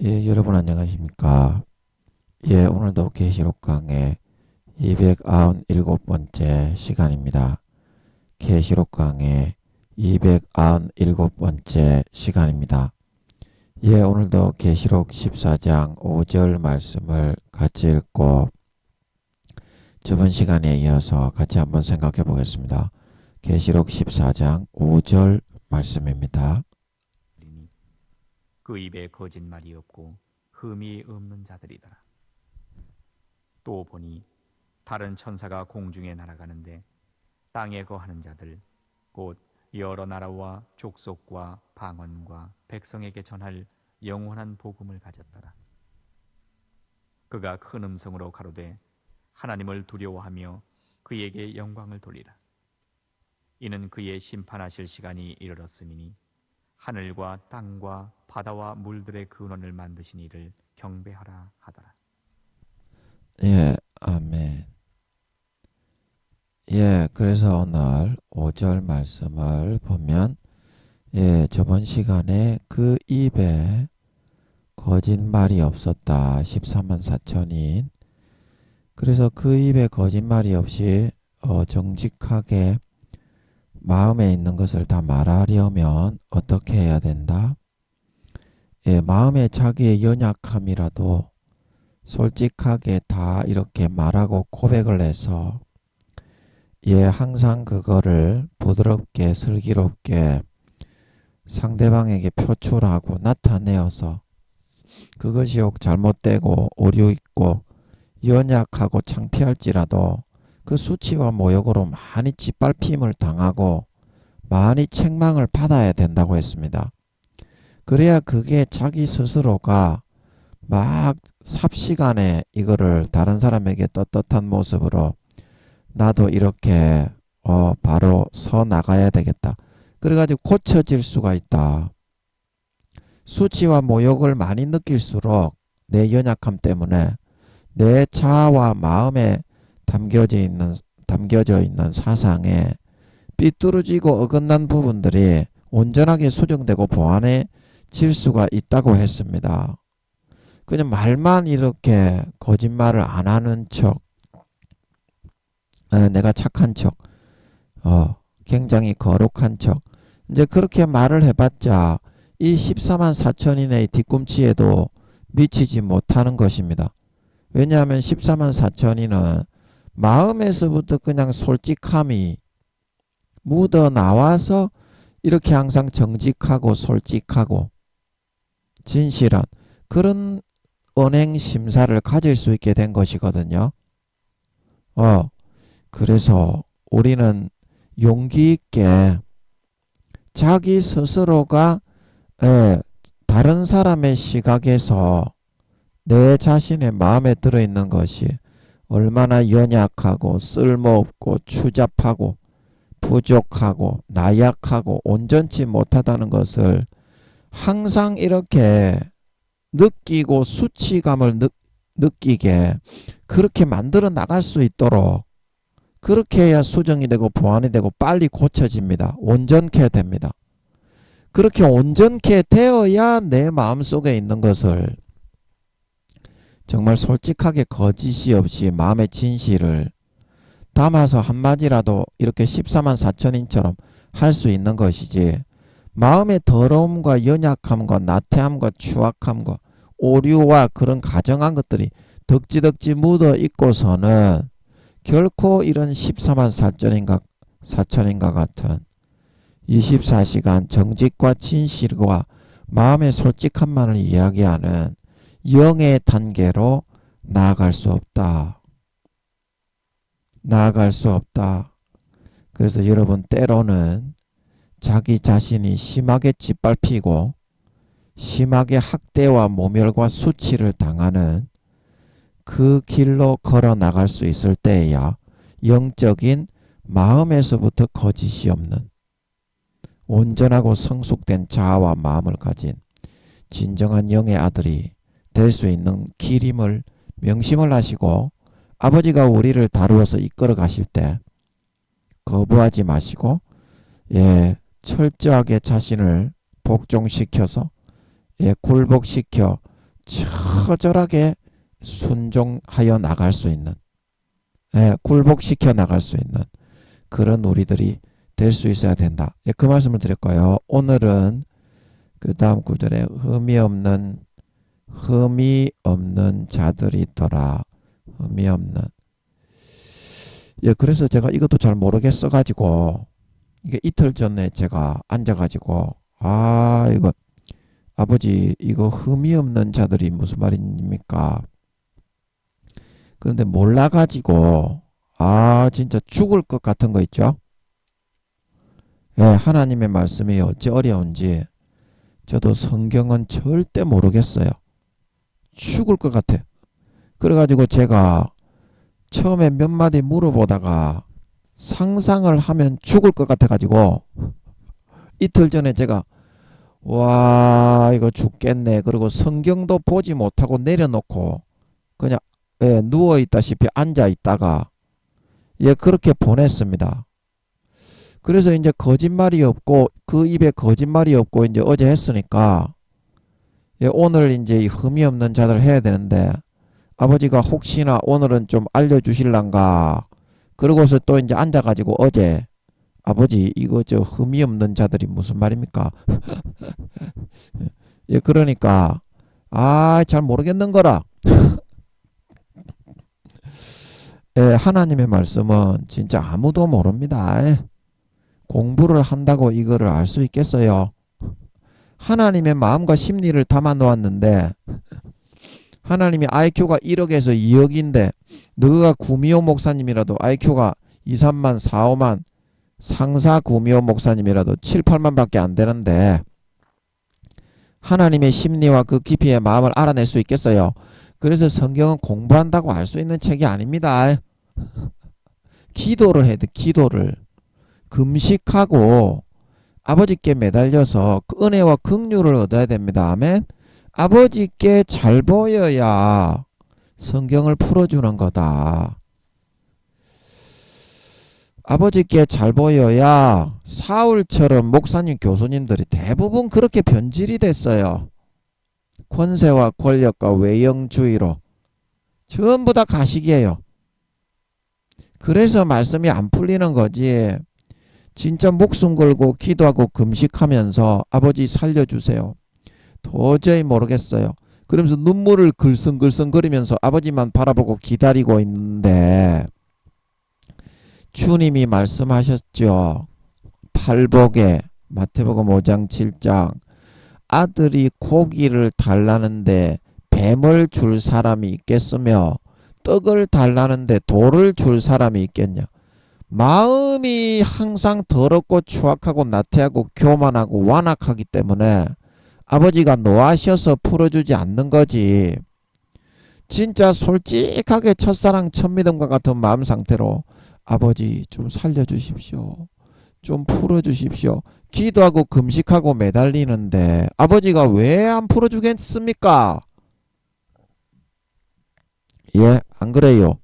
예, 여러분 안녕하십니까? 예, 오늘도 계시록 강의 297번째 시간입니다. 계시록 강의 297번째 시간입니다. 예, 오늘도 계시록 14장 5절 말씀을 같이 읽고 저번 시간에 이어서 같이 한번 생각해 보겠습니다. 계시록 14장 5절 말씀입니다. 그 입에 거짓말이 없고 흠이 없는 자들이더라. 또 보니 다른 천사가 공중에 날아가는데 땅에 거하는 자들 곧 여러 나라와 족속과 방언과 백성에게 전할 영원한 복음을 가졌더라. 그가 큰 음성으로 가로되 하나님을 두려워하며 그에게 영광을 돌리라. 이는 그의 심판하실 시간이 이르렀음이니 하늘과 땅과 바다와 물들의 근원을 만드신 이를 경배하라 하더라. 예, 아멘. 예, 그래서 오늘 5절 말씀을 보면 예, 저번 시간에 그 입에 거짓말이 없었다. 14만 4천인. 그래서 그 입에 거짓말이 없이 정직하게 마음에 있는 것을 다 말하려면 어떻게 해야 된다? 예, 마음에 자기의 연약함이라도 솔직하게 다 이렇게 말하고 고백을 해서 예, 항상 그거를 부드럽게 슬기롭게 상대방에게 표출하고 나타내어서 그것이 혹 잘못되고 오류 있고 연약하고 창피할지라도 그 수치와 모욕으로 많이 짓밟힘을 당하고 많이 책망을 받아야 된다고 했습니다. 그래야 그게 자기 스스로가 막 삽시간에 이거를 다른 사람에게 떳떳한 모습으로 나도 이렇게 바로 서 나가야 되겠다. 그래가지고 고쳐질 수가 있다. 수치와 모욕을 많이 느낄수록 내 연약함 때문에 내 자아와 마음에 담겨져 있는 사상에 삐뚤어지고 어긋난 부분들이 온전하게 수정되고 보완해질 수가 있다고 했습니다. 그냥 말만 이렇게 거짓말을 안 하는 척, 내가 착한 척, 굉장히 거룩한 척, 이제 그렇게 말을 해봤자 이 14만 4천인의 뒤꿈치에도 미치지 못하는 것입니다. 왜냐하면 14만 4천인은 마음에서부터 그냥 솔직함이 묻어 나와서 이렇게 항상 정직하고 솔직하고 진실한 그런 언행 심사를 가질 수 있게 된 것이거든요. 그래서 우리는 용기 있게 자기 스스로가 다른 사람의 시각에서 내 자신의 마음에 들어있는 것이 얼마나 연약하고 쓸모없고 추잡하고 부족하고 나약하고 온전치 못하다는 것을 항상 이렇게 느끼고 수치감을 느끼게 그렇게 만들어 나갈 수 있도록 그렇게 해야 수정이 되고 보완이 되고 빨리 고쳐집니다. 온전케 됩니다. 그렇게 온전케 되어야 내 마음속에 있는 것을 정말 솔직하게 거짓이 없이 마음의 진실을 담아서 한마디라도 이렇게 14만 4천인처럼 할 수 있는 것이지 마음의 더러움과 연약함과 나태함과 추악함과 오류와 그런 가정한 것들이 덕지덕지 묻어 있고서는 결코 이런 14만 4천인가 같은 24시간 정직과 진실과 마음의 솔직함만을 이야기하는 영의 단계로 나아갈 수 없다. 나아갈 수 없다. 그래서 여러분 때로는 자기 자신이 심하게 짓밟히고 심하게 학대와 모멸과 수치를 당하는 그 길로 걸어 나갈 수 있을 때에야 영적인 마음에서부터 거짓이 없는 온전하고 성숙된 자아와 마음을 가진 진정한 영의 아들이 될 수 있는 길임을 명심을 하시고 아버지가 우리를 다루어서 이끌어 가실 때 거부하지 마시고 철저하게 자신을 복종시켜서 굴복시켜 처절하게 순종하여 나갈 수 있는, 예, 굴복시켜 나갈 수 있는 그런 우리들이 될 수 있어야 된다. 예, 그 말씀을 드렸고요. 오늘은 그 다음 구절에 흠이 없는 자들이 있더라. 흠이 없는. 예, 그래서 제가 이것도 잘 모르겠어 가지고 이게 이틀 전에 제가 앉아 가지고 이거 아버지 이거 흠이 없는 자들이 무슨 말입니까? 그런데 몰라 가지고 진짜 죽을 것 같은 거 있죠? 예, 하나님의 말씀이 어찌 어려운지 저도 성경은 절대 모르겠어요. 죽을 것 같아. 그래가지고 제가 처음에 몇 마디 물어보다가 상상을 하면 죽을 것 같아가지고 이틀 전에 제가 와 이거 죽겠네. 그리고 성경도 보지 못하고 내려놓고 그냥 누워있다시피 앉아있다가 그렇게 보냈습니다. 그래서 이제 거짓말이 없고 그 입에 거짓말이 없고 이제 어제 했으니까 오늘 이제 이 흠이 없는 자들 해야 되는데 아버지가 혹시나 오늘은 좀 알려주실란가 그러고서 또 이제 앉아가지고 어제 아버지 이거 저 흠이 없는 자들이 무슨 말입니까? 그러니까 잘 모르겠는 거라. 하나님의 말씀은 진짜 아무도 모릅니다. 공부를 한다고 이거를 알 수 있겠어요? 하나님의 마음과 심리를 담아 놓았는데 하나님이 IQ가 1억에서 2억인데 너가 구미호 목사님이라도 IQ가 2, 3만, 4, 5만 상사 구미호 목사님이라도 7, 8만 밖에 안 되는데 하나님의 심리와 그 깊이의 마음을 알아낼 수 있겠어요? 그래서 성경은 공부한다고 알 수 있는 책이 아닙니다. 기도를 해야 돼. 기도를. 금식하고 아버지께 매달려서 그 은혜와 긍휼을 얻어야 됩니다. 아멘. 아버지께 잘 보여야 성경을 풀어주는 거다. 아버지께 잘 보여야 사울처럼 목사님 교수님들이 대부분 그렇게 변질이 됐어요. 권세와 권력과 외형주의로 전부 다 가식이에요. 그래서 말씀이 안 풀리는 거지. 진짜 목숨 걸고 기도하고 금식하면서 아버지 살려주세요. 도저히 모르겠어요. 그러면서 눈물을 글썽글썽거리면서 아버지만 바라보고 기다리고 있는데 주님이 말씀하셨죠. 팔복에 마태복음 5장 7장 아들이 고기를 달라는데 뱀을 줄 사람이 있겠으며 떡을 달라는데 돌을 줄 사람이 있겠냐. 마음이 항상 더럽고 추악하고 나태하고 교만하고 완악하기 때문에 아버지가 노하셔서 풀어주지 않는 거지. 진짜 솔직하게 첫사랑 첫믿음과 같은 마음 상태로 아버지 좀 살려주십시오. 좀 풀어주십시오. 기도하고 금식하고 매달리는데 아버지가 왜 안 풀어주겠습니까? 예, 안 그래요?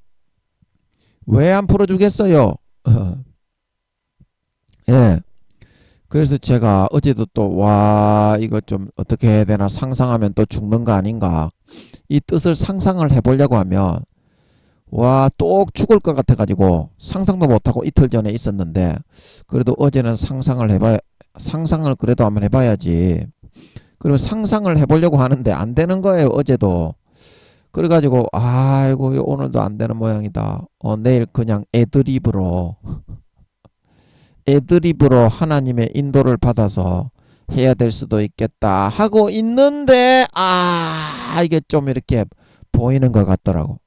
왜 안 풀어주겠어요? 예. 그래서 제가 어제도 또 이거 좀 어떻게 해야 되나 상상하면 또 죽는 거 아닌가. 이 뜻을 상상을 해보려고 하면 또 죽을 것 같아가지고 상상도 못하고 이틀 전에 있었는데 그래도 어제는 상상을 그래도 한번 해봐야지. 그러면 상상을 해보려고 하는데 안 되는 거예요. 어제도. 그래가지고 아이고 오늘도 안 되는 모양이다. 내일 그냥 애드립으로 하나님의 인도를 받아서 해야 될 수도 있겠다 하고 있는데 이게 좀 이렇게 보이는 것 같더라고.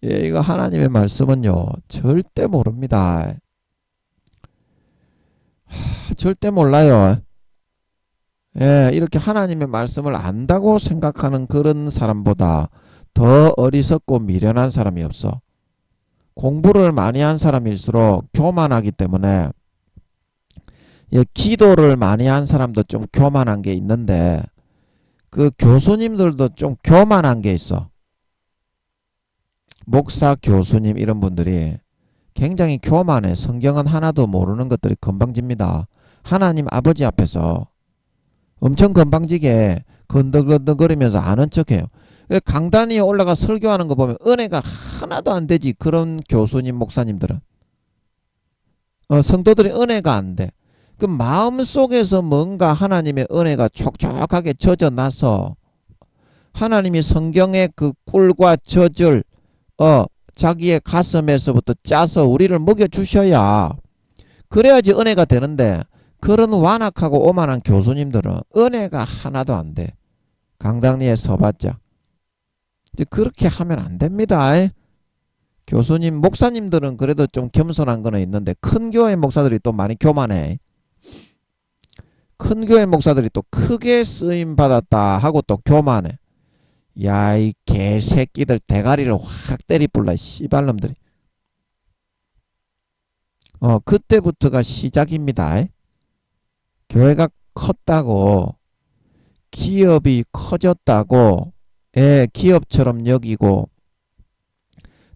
이거 하나님의 말씀은요 절대 모릅니다. 절대 몰라요. 이렇게 하나님의 말씀을 안다고 생각하는 그런 사람보다 더 어리석고 미련한 사람이 없어. 공부를 많이 한 사람일수록 교만하기 때문에 기도를 많이 한 사람도 좀 교만한 게 있는데 그 교수님들도 좀 교만한 게 있어. 목사, 교수님 이런 분들이 굉장히 교만해. 성경은 하나도 모르는 것들이 건방집니다. 하나님 아버지 앞에서 엄청 건방지게 건들건들거리면서 아는 척해요. 강단 위에 올라가 설교하는 거 보면 은혜가 하나도 안 되지. 그런 교수님 목사님들은 성도들이 은혜가 안 돼. 그 마음속에서 뭔가 하나님의 은혜가 촉촉하게 젖어나서 하나님이 성경의 그 꿀과 젖을 자기의 가슴에서부터 짜서 우리를 먹여주셔야 그래야지 은혜가 되는데, 그런 완악하고 오만한 교수님들은 은혜가 하나도 안 돼. 강당 위에 서봤자. 그렇게 하면 안 됩니다. 교수님, 목사님들은 그래도 좀 겸손한 거는 있는데 큰 교회 목사들이 또 많이 교만해. 큰 교회 목사들이 또 크게 쓰임 받았다 하고 또 교만해. 야, 이 개새끼들 대가리를 확 때리불라 씨발놈들이. 그때부터가 시작입니다. 교회가 컸다고, 기업이 커졌다고, 기업처럼 여기고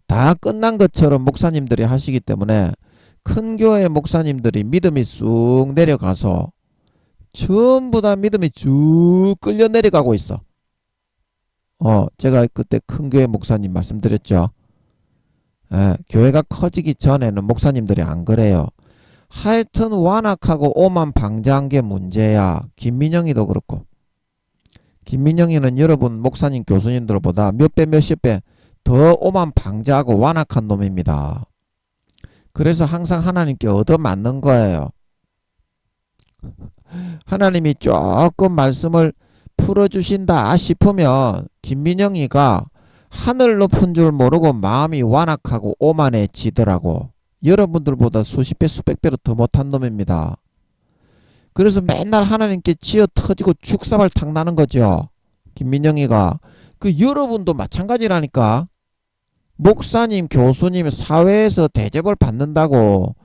다 끝난 것처럼 목사님들이 하시기 때문에 큰 교회 목사님들이 믿음이 쑥 내려가서 전부 다 믿음이 쭉 끌려 내려가고 있어. 제가 그때 큰 교회 목사님 말씀드렸죠. 교회가 커지기 전에는 목사님들이 안 그래요. 하여튼 완악하고 오만 방자한 게 문제야. 김민영이도 그렇고. 김민영이는 여러분 목사님 교수님들보다 몇 배 몇십 배 더 오만 방자하고 완악한 놈입니다. 그래서 항상 하나님께 얻어맞는 거예요. 하나님이 조금 말씀을 풀어주신다 싶으면 김민영이가 하늘 높은 줄 모르고 마음이 완악하고 오만해지더라고. 여러분들보다 수십 배 수백 배로 더 못한 놈입니다. 그래서 맨날 하나님께 지어 터지고 죽사발탕 나는 거죠. 김민영이가. 여러분도 마찬가지라니까. 목사님, 교수님 사회에서 대접을 받는다고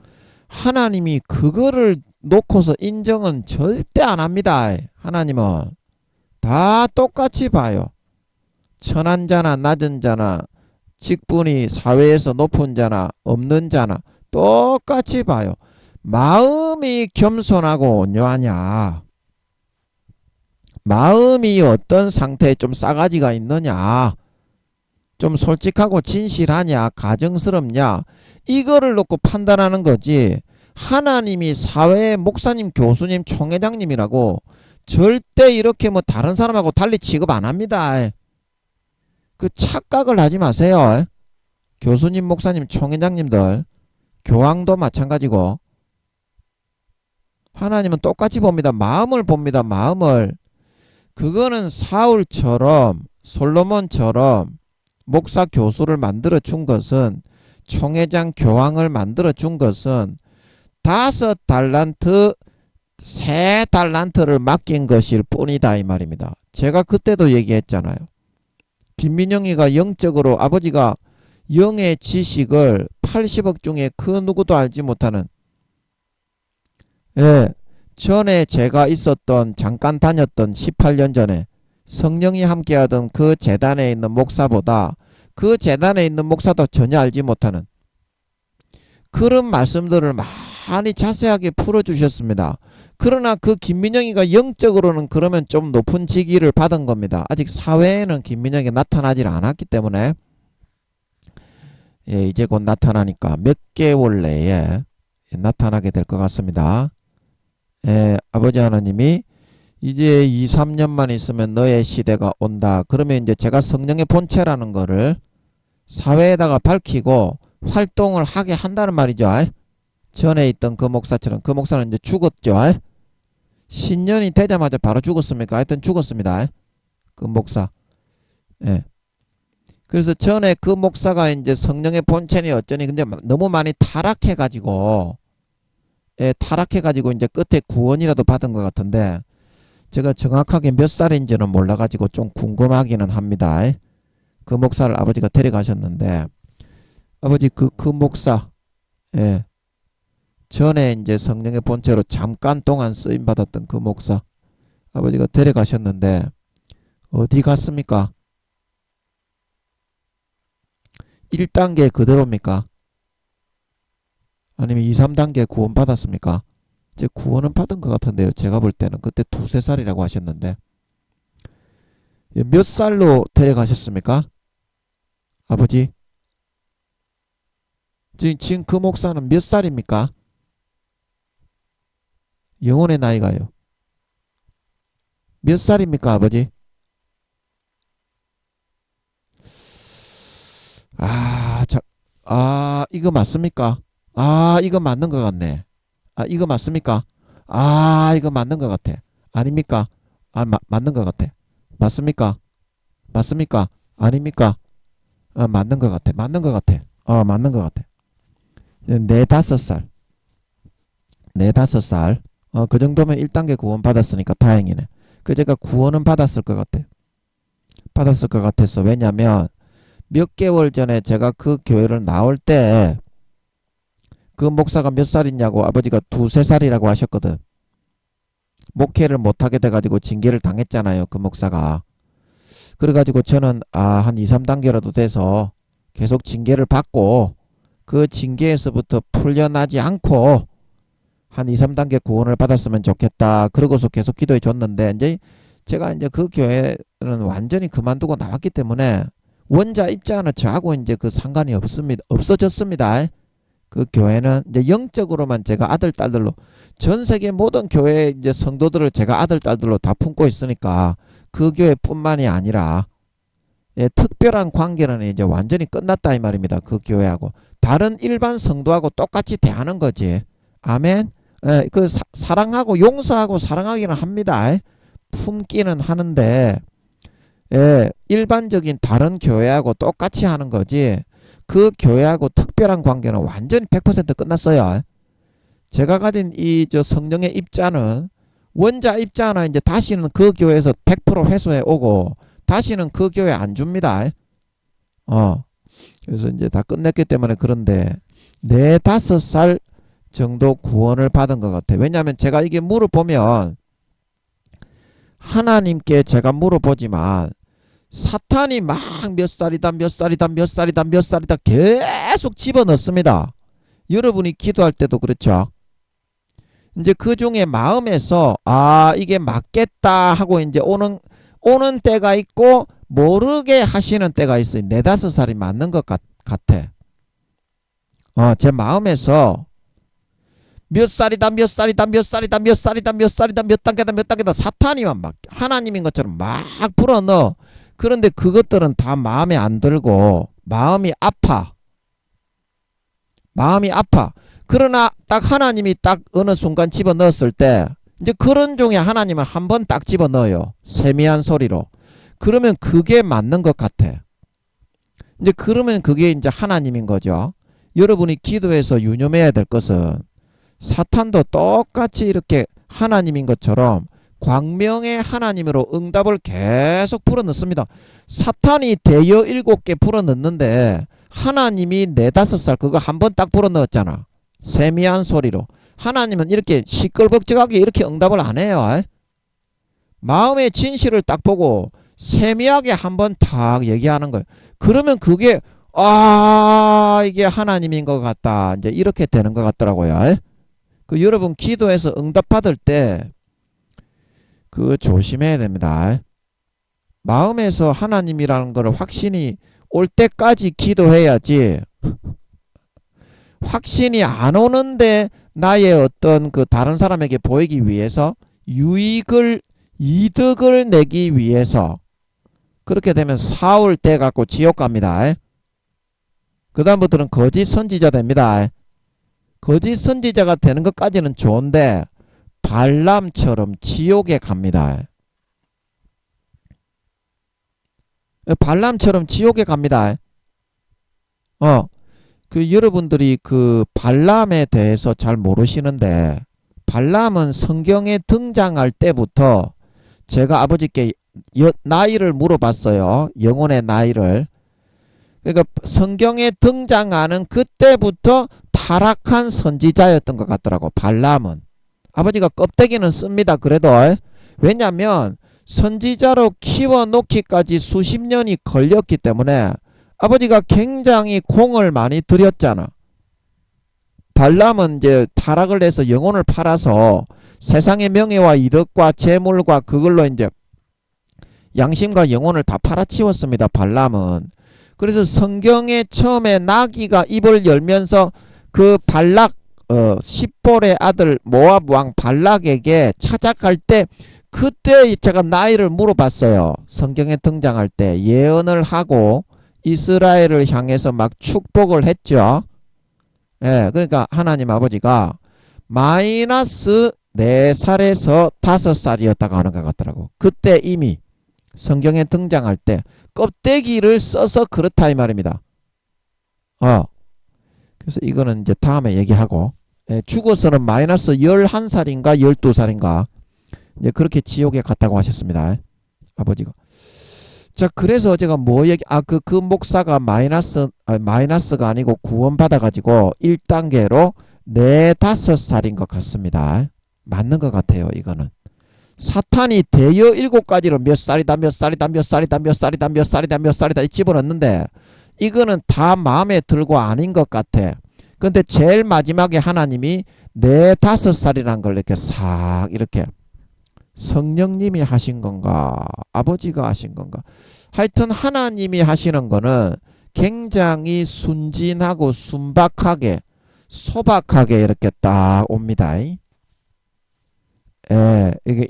하나님이 그거를 놓고서 인정은 절대 안 합니다. 하나님은 다 똑같이 봐요. 천한 자나 낮은 자나 직분이 사회에서 높은 자나 없는 자나 똑같이 봐요. 마음이 겸손하고 온유하냐, 마음이 어떤 상태에 좀 싸가지가 있느냐, 좀 솔직하고 진실하냐, 가정스럽냐, 이거를 놓고 판단하는 거지. 하나님이 사회의 목사님, 교수님, 총회장님이라고 절대 이렇게 뭐 다른 사람하고 달리 취급 안 합니다. 그 착각을 하지 마세요. 교수님, 목사님, 총회장님들, 교황도 마찬가지고. 하나님은 똑같이 봅니다. 마음을 봅니다. 마음을. 그거는 사울처럼, 솔로몬처럼 목사, 교수를 만들어 준 것은, 총회장, 교황을 만들어 준 것은 5달란트, 3달란트를 맡긴 것일 뿐이다 이 말입니다. 제가 그때도 얘기했잖아요. 김민영이가 영적으로 아버지가 영의 지식을 80억 중에 그 누구도 알지 못하는, 전에 제가 있었던, 잠깐 다녔던 18년 전에 성령이 함께하던 그 재단에 있는 목사보다 그 재단에 있는 목사도 전혀 알지 못하는 그런 말씀들을 많이 자세하게 풀어주셨습니다. 그러나 그 김민영이가 영적으로는 그러면 좀 높은 직위를 받은 겁니다. 아직 사회에는 김민영이 나타나질 않았기 때문에, 이제 곧 나타나니까 몇 개월 내에 나타나게 될 것 같습니다. 아버지 하나님이 이제 2, 3년만 있으면 너의 시대가 온다. 그러면 이제 제가 성령의 본체라는 거를 사회에다가 밝히고 활동을 하게 한다는 말이죠. 전에 있던 그 목사처럼. 그 목사는 이제 죽었죠. 신년이 되자마자 바로 죽었습니까? 하여튼 죽었습니다. 그 목사. 그래서 전에 그 목사가 이제 성령의 본체니 어쩌니 근데 너무 많이 타락해가지고 이제 끝에 구원이라도 받은 것 같은데, 제가 정확하게 몇 살인지는 몰라가지고 좀 궁금하기는 합니다. 그 목사를 아버지가 데려가셨는데, 아버지 그 목사, 전에 이제 성령의 본체로 잠깐 동안 쓰임 받았던 그 목사, 아버지가 데려가셨는데 어디 갔습니까? 1단계 그대로입니까? 아니면 2, 3단계 구원 받았습니까? 이제 구원은 받은 것 같은데요. 제가 볼 때는 그때 두세 살이라고 하셨는데 몇 살로 데려가셨습니까? 아버지? 지금 그 목사는 몇 살입니까? 영혼의 나이가요. 몇 살입니까, 아버지? 이거 맞습니까? 이거 맞는 것 같네. 이거 맞습니까? 이거 맞는 것 같아. 아닙니까? 맞는 것 같아. 맞습니까? 맞습니까? 아닙니까? 맞는 것 같아. 맞는 것 같아. 맞는 것 같아. 네, 5살. 네, 5살. 그 정도면 1단계 구원 받았으니까 다행이네. 제가 구원은 받았을 것 같아. 받았을 것 같았어. 왜냐면 몇 개월 전에 제가 그 교회를 나올 때 그 목사가 몇 살이냐고 아버지가 두세 살이라고 하셨거든. 목회를 못하게 돼가지고 징계를 당했잖아요. 그 목사가. 그래가지고 저는 한 2, 3단계라도 돼서 계속 징계를 받고 그 징계에서부터 풀려나지 않고 한 2, 3단계 구원을 받았으면 좋겠다. 그러고서 계속 기도해 줬는데 이제 제가 이제 그 교회는 완전히 그만두고 나왔기 때문에 원자 입장은 저하고 이제 그 상관이 없어졌습니다. 그 교회는 이제 영적으로만 제가 아들 딸들로 전 세계 모든 교회 이제 성도들을 제가 아들 딸들로 다 품고 있으니까 그 교회뿐만이 아니라 특별한 관계는 이제 완전히 끝났다 이 말입니다. 그 교회하고 다른 일반 성도하고 똑같이 대하는 거지. 아멘. 사랑하고 용서하고 사랑하기는 합니다. 품기는 하는데 일반적인 다른 교회하고 똑같이 하는 거지. 그 교회하고 특별한 관계는 완전히 100% 끝났어요. 제가 가진 이 성령의 입자는 원자 입자는 이제 다시는 그 교회에서 100% 회수해 오고 다시는 그 교회 안 줍니다. 그래서 이제 다 끝냈기 때문에 그런데 4, 5살 정도 구원을 받은 것 같아요. 왜냐하면 제가 이게 물어보면 하나님께 제가 물어보지만 사탄이 막 몇 살이다 몇 살이다 몇 살이다 몇 살이다 계속 집어넣습니다. 여러분이 기도할 때도 그렇죠. 이제 그 중에 마음에서 이게 맞겠다 하고 이제 오는 때가 있고 모르게 하시는 때가 있어요. 4, 5살이 맞는 것 같아. 제 마음에서 몇 살이다 몇 살이다 몇 살이다 몇 살이다 몇 살이다 몇 단계다 몇 단계다 사탄이만 막 하나님인 것처럼 막 불어넣어. 그런데 그것들은 다 마음에 안 들고 마음이 아파. 그러나 딱 하나님이 딱 어느 순간 집어넣었을 때 이제 그런 중에 하나님은 한 번 딱 집어넣어요. 세미한 소리로. 그러면 그게 맞는 것 같아. 이제 그러면 그게 이제 하나님인 거죠. 여러분이 기도해서 유념해야 될 것은 사탄도 똑같이 이렇게 하나님인 것처럼 광명의 하나님으로 응답을 계속 불어넣습니다. 사탄이 대여 7개 불어넣는데 하나님이 4, 5살 그거 한 번 딱 불어넣었잖아. 세미한 소리로. 하나님은 이렇게 시끌벅적하게 이렇게 응답을 안 해요. 마음의 진실을 딱 보고 세미하게 한 번 딱 얘기하는 거예요. 그러면 그게 이게 하나님인 것 같다. 이제 이렇게 되는 것 같더라고요. 여러분 기도해서 응답 받을 때 조심해야 됩니다. 마음에서 하나님이라는 걸 확신이 올 때까지 기도해야지 확신이 안 오는데 나의 어떤 다른 사람에게 보이기 위해서 이득을 내기 위해서 그렇게 되면 사울 때 갖고 지옥 갑니다. 그 다음부터는 거짓 선지자 됩니다. 거짓 선지자가 되는 것까지는 좋은데 발람처럼 지옥에 갑니다. 발람처럼 지옥에 갑니다. 여러분들이 발람에 대해서 잘 모르시는데 발람은 성경에 등장할 때부터 제가 아버지께 나이를 물어봤어요. 영혼의 나이를. 그러니까 성경에 등장하는 그때부터 타락한 선지자였던 것 같더라고. 발람은. 아버지가 껍데기는 씁니다. 그래도. 왜냐하면 선지자로 키워놓기까지 수십 년이 걸렸기 때문에 아버지가 굉장히 공을 많이 들였잖아. 발람은 이제 타락을 해서 영혼을 팔아서 세상의 명예와 이득과 재물과 그걸로 이제 양심과 영혼을 다 팔아치웠습니다. 발람은. 그래서 성경에 처음에 나귀가 입을 열면서 그 발락 십볼의 아들 모압 왕 발락에게 찾아갈 때 그때 제가 나이를 물어봤어요. 성경에 등장할 때 예언을 하고 이스라엘을 향해서 막 축복을 했죠. 예, 그러니까 하나님 아버지가 마이너스 4살에서 5살이었다고 하는 것 같더라고. 그때 이미 성경에 등장할 때 껍데기를 써서 그렇다 이 말입니다. 그래서 이거는 이제 다음에 얘기하고, 죽어서는 마이너스 11살인가 12살인가 이제 그렇게 지옥에 갔다고 하셨습니다. 아버지가. 자, 그래서 제가 뭐 얘기, 그 목사가 마이너스가 아니고 구원받아가지고 1단계로 4, 5살인 것 같습니다. 맞는 것 같아요, 이거는. 사탄이 대여 7가지로 몇 살이다, 몇 살이다, 몇 살이다, 몇 살이다, 몇 살이다, 몇 살이다 집어넣는데, 이거는 다 마음에 들고 아닌 것 같아. 근데 제일 마지막에 하나님이 4, 5살이란 걸 이렇게 싹 이렇게 성령님이 하신 건가 아버지가 하신 건가, 하여튼 하나님이 하시는 거는 굉장히 순진하고 순박하게 소박하게 이렇게 딱 옵니다.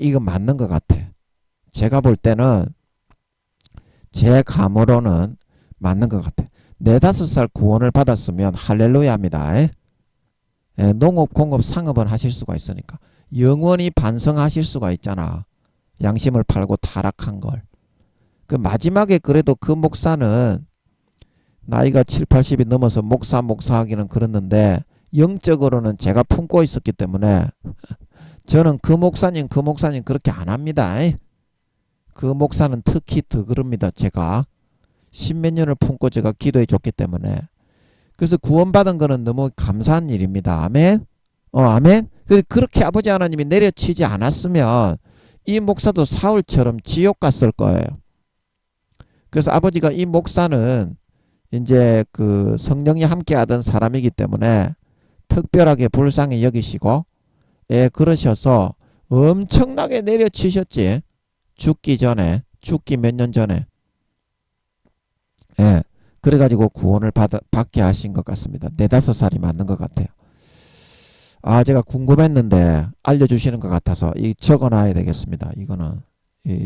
이거 맞는 것 같아. 제가 볼 때는 제 감으로는 맞는 것 같아. 4, 5살 구원을 받았으면 할렐루야입니다. 농업, 공업, 상업은 하실 수가 있으니까 영원히 반성하실 수가 있잖아. 양심을 팔고 타락한 걸. 그 마지막에 그래도 그 목사는 나이가 7, 80이 넘어서 목사하기는 그랬는데 영적으로는 제가 품고 있었기 때문에 저는 그 목사님 그렇게 안 합니다. 그 목사는 특히 더 그럽니다. 제가 10몇 년을 품고 제가 기도해 줬기 때문에. 그래서 구원받은 거는 너무 감사한 일입니다. 아멘. 아멘. 그렇게 아버지 하나님이 내려치지 않았으면 이 목사도 사울처럼 지옥 갔을 거예요. 그래서 아버지가 이 목사는 이제 그 성령이 함께하던 사람이기 때문에 특별하게 불쌍히 여기시고, 그러셔서 엄청나게 내려치셨지. 죽기 몇 년 전에. 그래가지고 구원을 받게 하신 것 같습니다. 4, 5살이 맞는 것 같아요. 제가 궁금했는데 알려주시는 것 같아서 이 적어놔야 되겠습니다. 이거는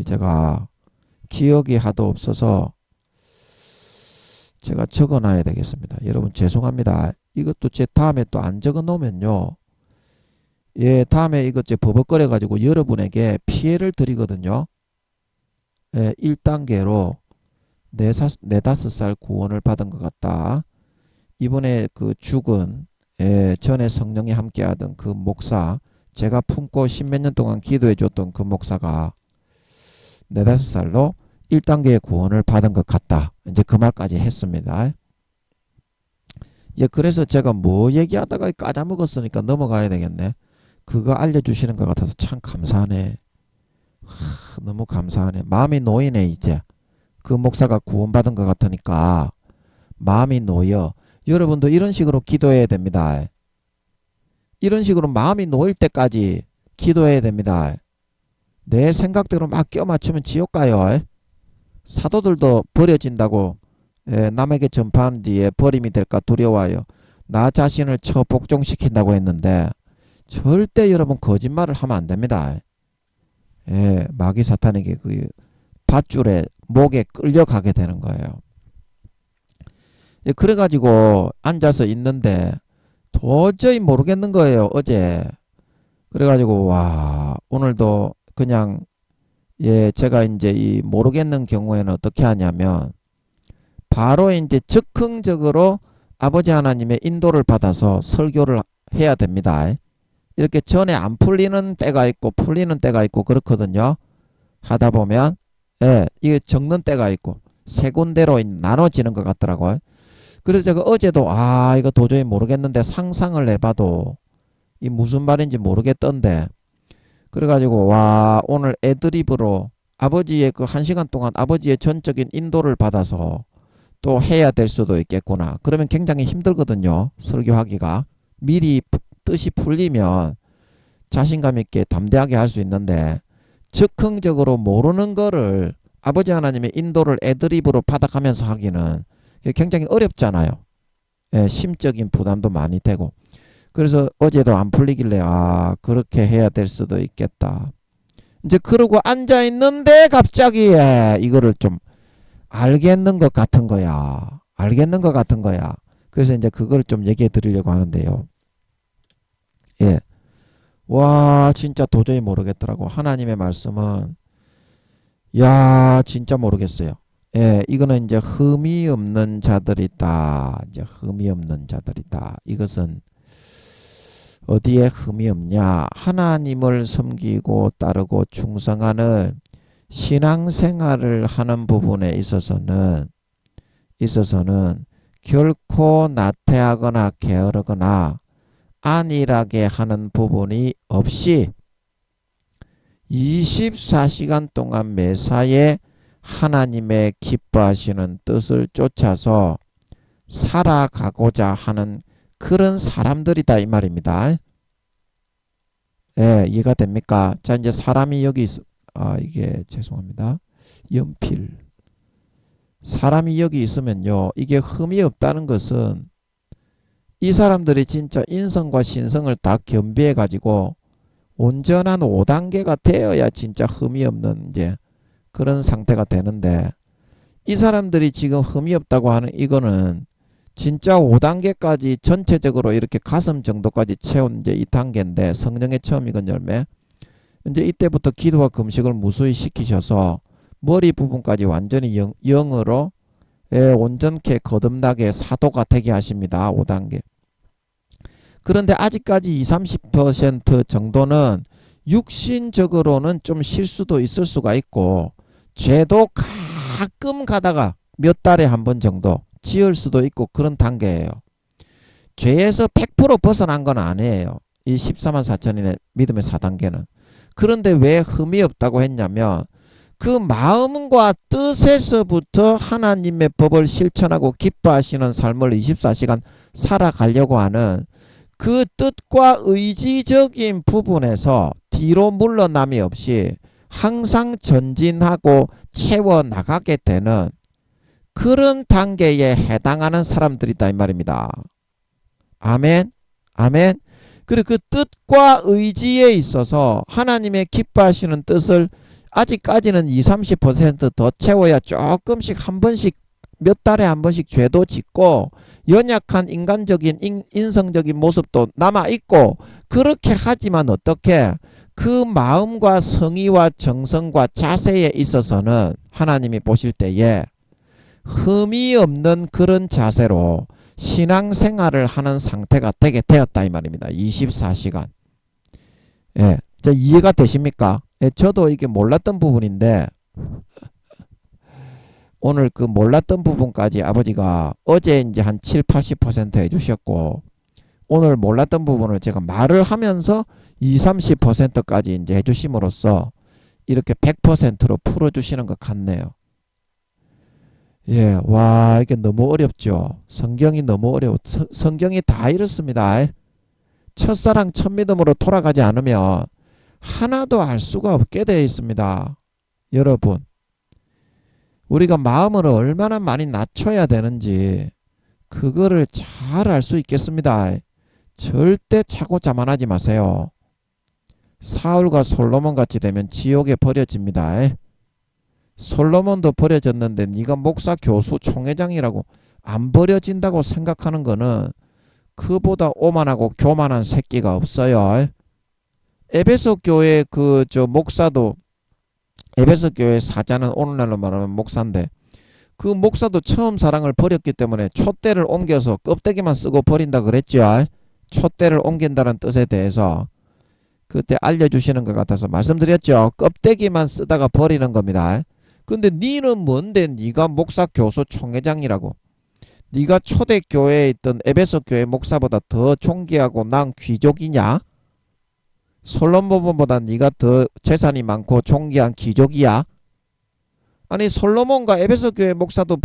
제가 기억이 하도 없어서 제가 적어놔야 되겠습니다. 여러분 죄송합니다. 이것도 제 다음에 또 안 적어놓으면요, 다음에 이것 제 버벅거려 가지고 여러분에게 피해를 드리거든요. 1단계로 4, 5살 구원을 받은 것 같다. 이번에 그 죽은 전에 성령이 함께하던 그 목사, 제가 품고 10몇 년 동안 기도해 줬던 그 목사가 4, 5살로 1단계의 구원을 받은 것 같다. 이제 그 말까지 했습니다. 그래서 제가 뭐 얘기하다가 까자먹었으니까 넘어가야 되겠네. 그거 알려주시는 것 같아서 참 감사하네. 너무 감사하네. 마음이 놓이네. 이제 그 목사가 구원받은 것 같으니까 마음이 놓여. 여러분도 이런 식으로 기도해야 됩니다. 이런 식으로 마음이 놓일 때까지 기도해야 됩니다. 내 생각대로 막 껴 맞추면 지옥 가요. 사도들도 버려진다고 남에게 전파한 뒤에 버림이 될까 두려워요. 나 자신을 복종시킨다고 했는데 절대 여러분 거짓말을 하면 안 됩니다. 마귀 사탄에게 그 밧줄에 목에 끌려가게 되는 거예요. 그래가지고 앉아서 있는데 도저히 모르겠는 거예요. 어제. 그래가지고 오늘도 그냥 제가 이제 이 모르겠는 경우에는 어떻게 하냐면 바로 이제 즉흥적으로 아버지 하나님의 인도를 받아서 설교를 해야 됩니다. 이렇게 전에 안 풀리는 때가 있고 풀리는 때가 있고 그렇거든요. 하다 보면 이게 적는 때가 있고 세 군데로 나눠지는 것 같더라고요. 그래서 제가 어제도 이거 도저히 모르겠는데 상상을 해봐도 이 무슨 말인지 모르겠던데, 그래가지고 오늘 애드립으로 아버지의 그 1시간 동안 아버지의 전적인 인도를 받아서 또 해야 될 수도 있겠구나. 그러면 굉장히 힘들거든요. 설교하기가 미리 뜻이 풀리면 자신감 있게 담대하게 할 수 있는데 즉흥적으로 모르는 거를 아버지 하나님의 인도를 애드립으로 받아가면서 하기는 굉장히 어렵잖아요. 예, 심적인 부담도 많이 되고. 그래서 어제도 안 풀리길래 그렇게 해야 될 수도 있겠다. 이제 그러고 앉아 있는데 갑자기 이거를 좀 알겠는 것 같은 거야. 알겠는 것 같은 거야. 그래서 이제 그걸 좀 얘기해 드리려고 하는데요. 예. 와, 진짜 도저히 모르겠더라고. 하나님의 말씀은 진짜 모르겠어요. 예, 이거는 이제 흠이 없는 자들이다. 이제 흠이 없는 자들이다. 이것은 어디에 흠이 없냐? 하나님을 섬기고 따르고 충성하는 신앙생활을 하는 부분에 있어서는 결코 나태하거나 게으르거나 안일하게 하는 부분이 없이 24시간 동안 매사에 하나님의 기뻐하시는 뜻을 쫓아서 살아가고자 하는 그런 사람들이다 이 말입니다. 예, 이해가 됩니까? 자, 이제 사람이 여기 이게 죄송합니다. 연필. 사람이 여기 있으면요. 이게 흠이 없다는 것은 이 사람들이 진짜 인성과 신성을 다 겸비해 가지고 온전한 5단계가 되어야 진짜 흠이 없는 이제 그런 상태가 되는데 이 사람들이 지금 흠이 없다고 하는 이거는 진짜 5단계까지 전체적으로 이렇게 가슴 정도까지 채운 이제 이 단계인데 성령의 처음 익은 열매. 이제 이때부터 기도와 금식을 무수히 시키셔서 머리 부분까지 완전히 영으로 온전케 거듭나게 사도가 되게 하십니다. 5단계. 그런데 아직까지 20-30% 정도는 육신적으로는 좀 실수도 있을 수가 있고 죄도 가끔 가다가 몇 달에 한 번 정도 지을 수도 있고 그런 단계예요. 죄에서 100% 벗어난 건 아니에요. 이 14만 4천인의 믿음의 4단계는. 그런데 왜 흠이 없다고 했냐면 그 마음과 뜻에서부터 하나님의 법을 실천하고 기뻐하시는 삶을 24시간 살아가려고 하는 그 뜻과 의지적인 부분에서 뒤로 물러남이 없이 항상 전진하고 채워나가게 되는 그런 단계에 해당하는 사람들이다 이 말입니다. 아멘. 아멘. 그리고 그 뜻과 의지에 있어서 하나님의 기뻐하시는 뜻을 아직까지는 20-30%더 채워야 조금씩 한 번씩 몇 달에 한 번씩 죄도 짓고 연약한 인간적인 인성적인 모습도 남아있고 그렇게 하지만 어떻게 그 마음과 성의와 정성과 자세에 있어서는 하나님이 보실 때에 흠이 없는 그런 자세로 신앙생활을 하는 상태가 되게 되었다 이 말입니다. 24시간. 예, 이해가 되십니까? 예, 저도 이게 몰랐던 부분인데 오늘 그 몰랐던 부분까지 아버지가 어제 이제 한 7-80% 해주셨고 오늘 몰랐던 부분을 제가 말을 하면서 20-30%까지 이제 해주심으로써 이렇게 100%로 풀어주시는 것 같네요. 예, 와, 이게 너무 어렵죠. 성경이 너무 어려워. 성경이 다 이렇습니다. 첫사랑 첫믿음으로 돌아가지 않으면 하나도 알 수가 없게 되어 있습니다. 여러분, 우리가 마음을 얼마나 많이 낮춰야 되는지 그거를 잘 알 수 있겠습니다. 절대 차고 자만하지 마세요. 사울과 솔로몬 같이 되면 지옥에 버려집니다. 솔로몬도 버려졌는데 네가 목사, 교수, 총회장이라고 안 버려진다고 생각하는 거는 그보다 오만하고 교만한 새끼가 없어요. 에베소 교회 목사도 에베소 교회 사자는 오늘날로 말하면 목사인데 그 목사도 처음 사랑을 버렸기 때문에 촛대를 옮겨서 껍데기만 쓰고 버린다 그랬죠. 촛대를 옮긴다는 뜻에 대해서 그때 알려주시는 것 같아서 말씀드렸죠. 껍데기만 쓰다가 버리는 겁니다. 근데 니는 뭔데 니가 목사, 교수, 총회장이라고. 니가 초대교회에 있던 에베소 교회 목사보다 더 존귀하고 난 귀족이냐? 솔로몬보다 니가 더 재산이 많고 존귀한 귀족이야? 아니 솔로몬과 에베소 교회 목사도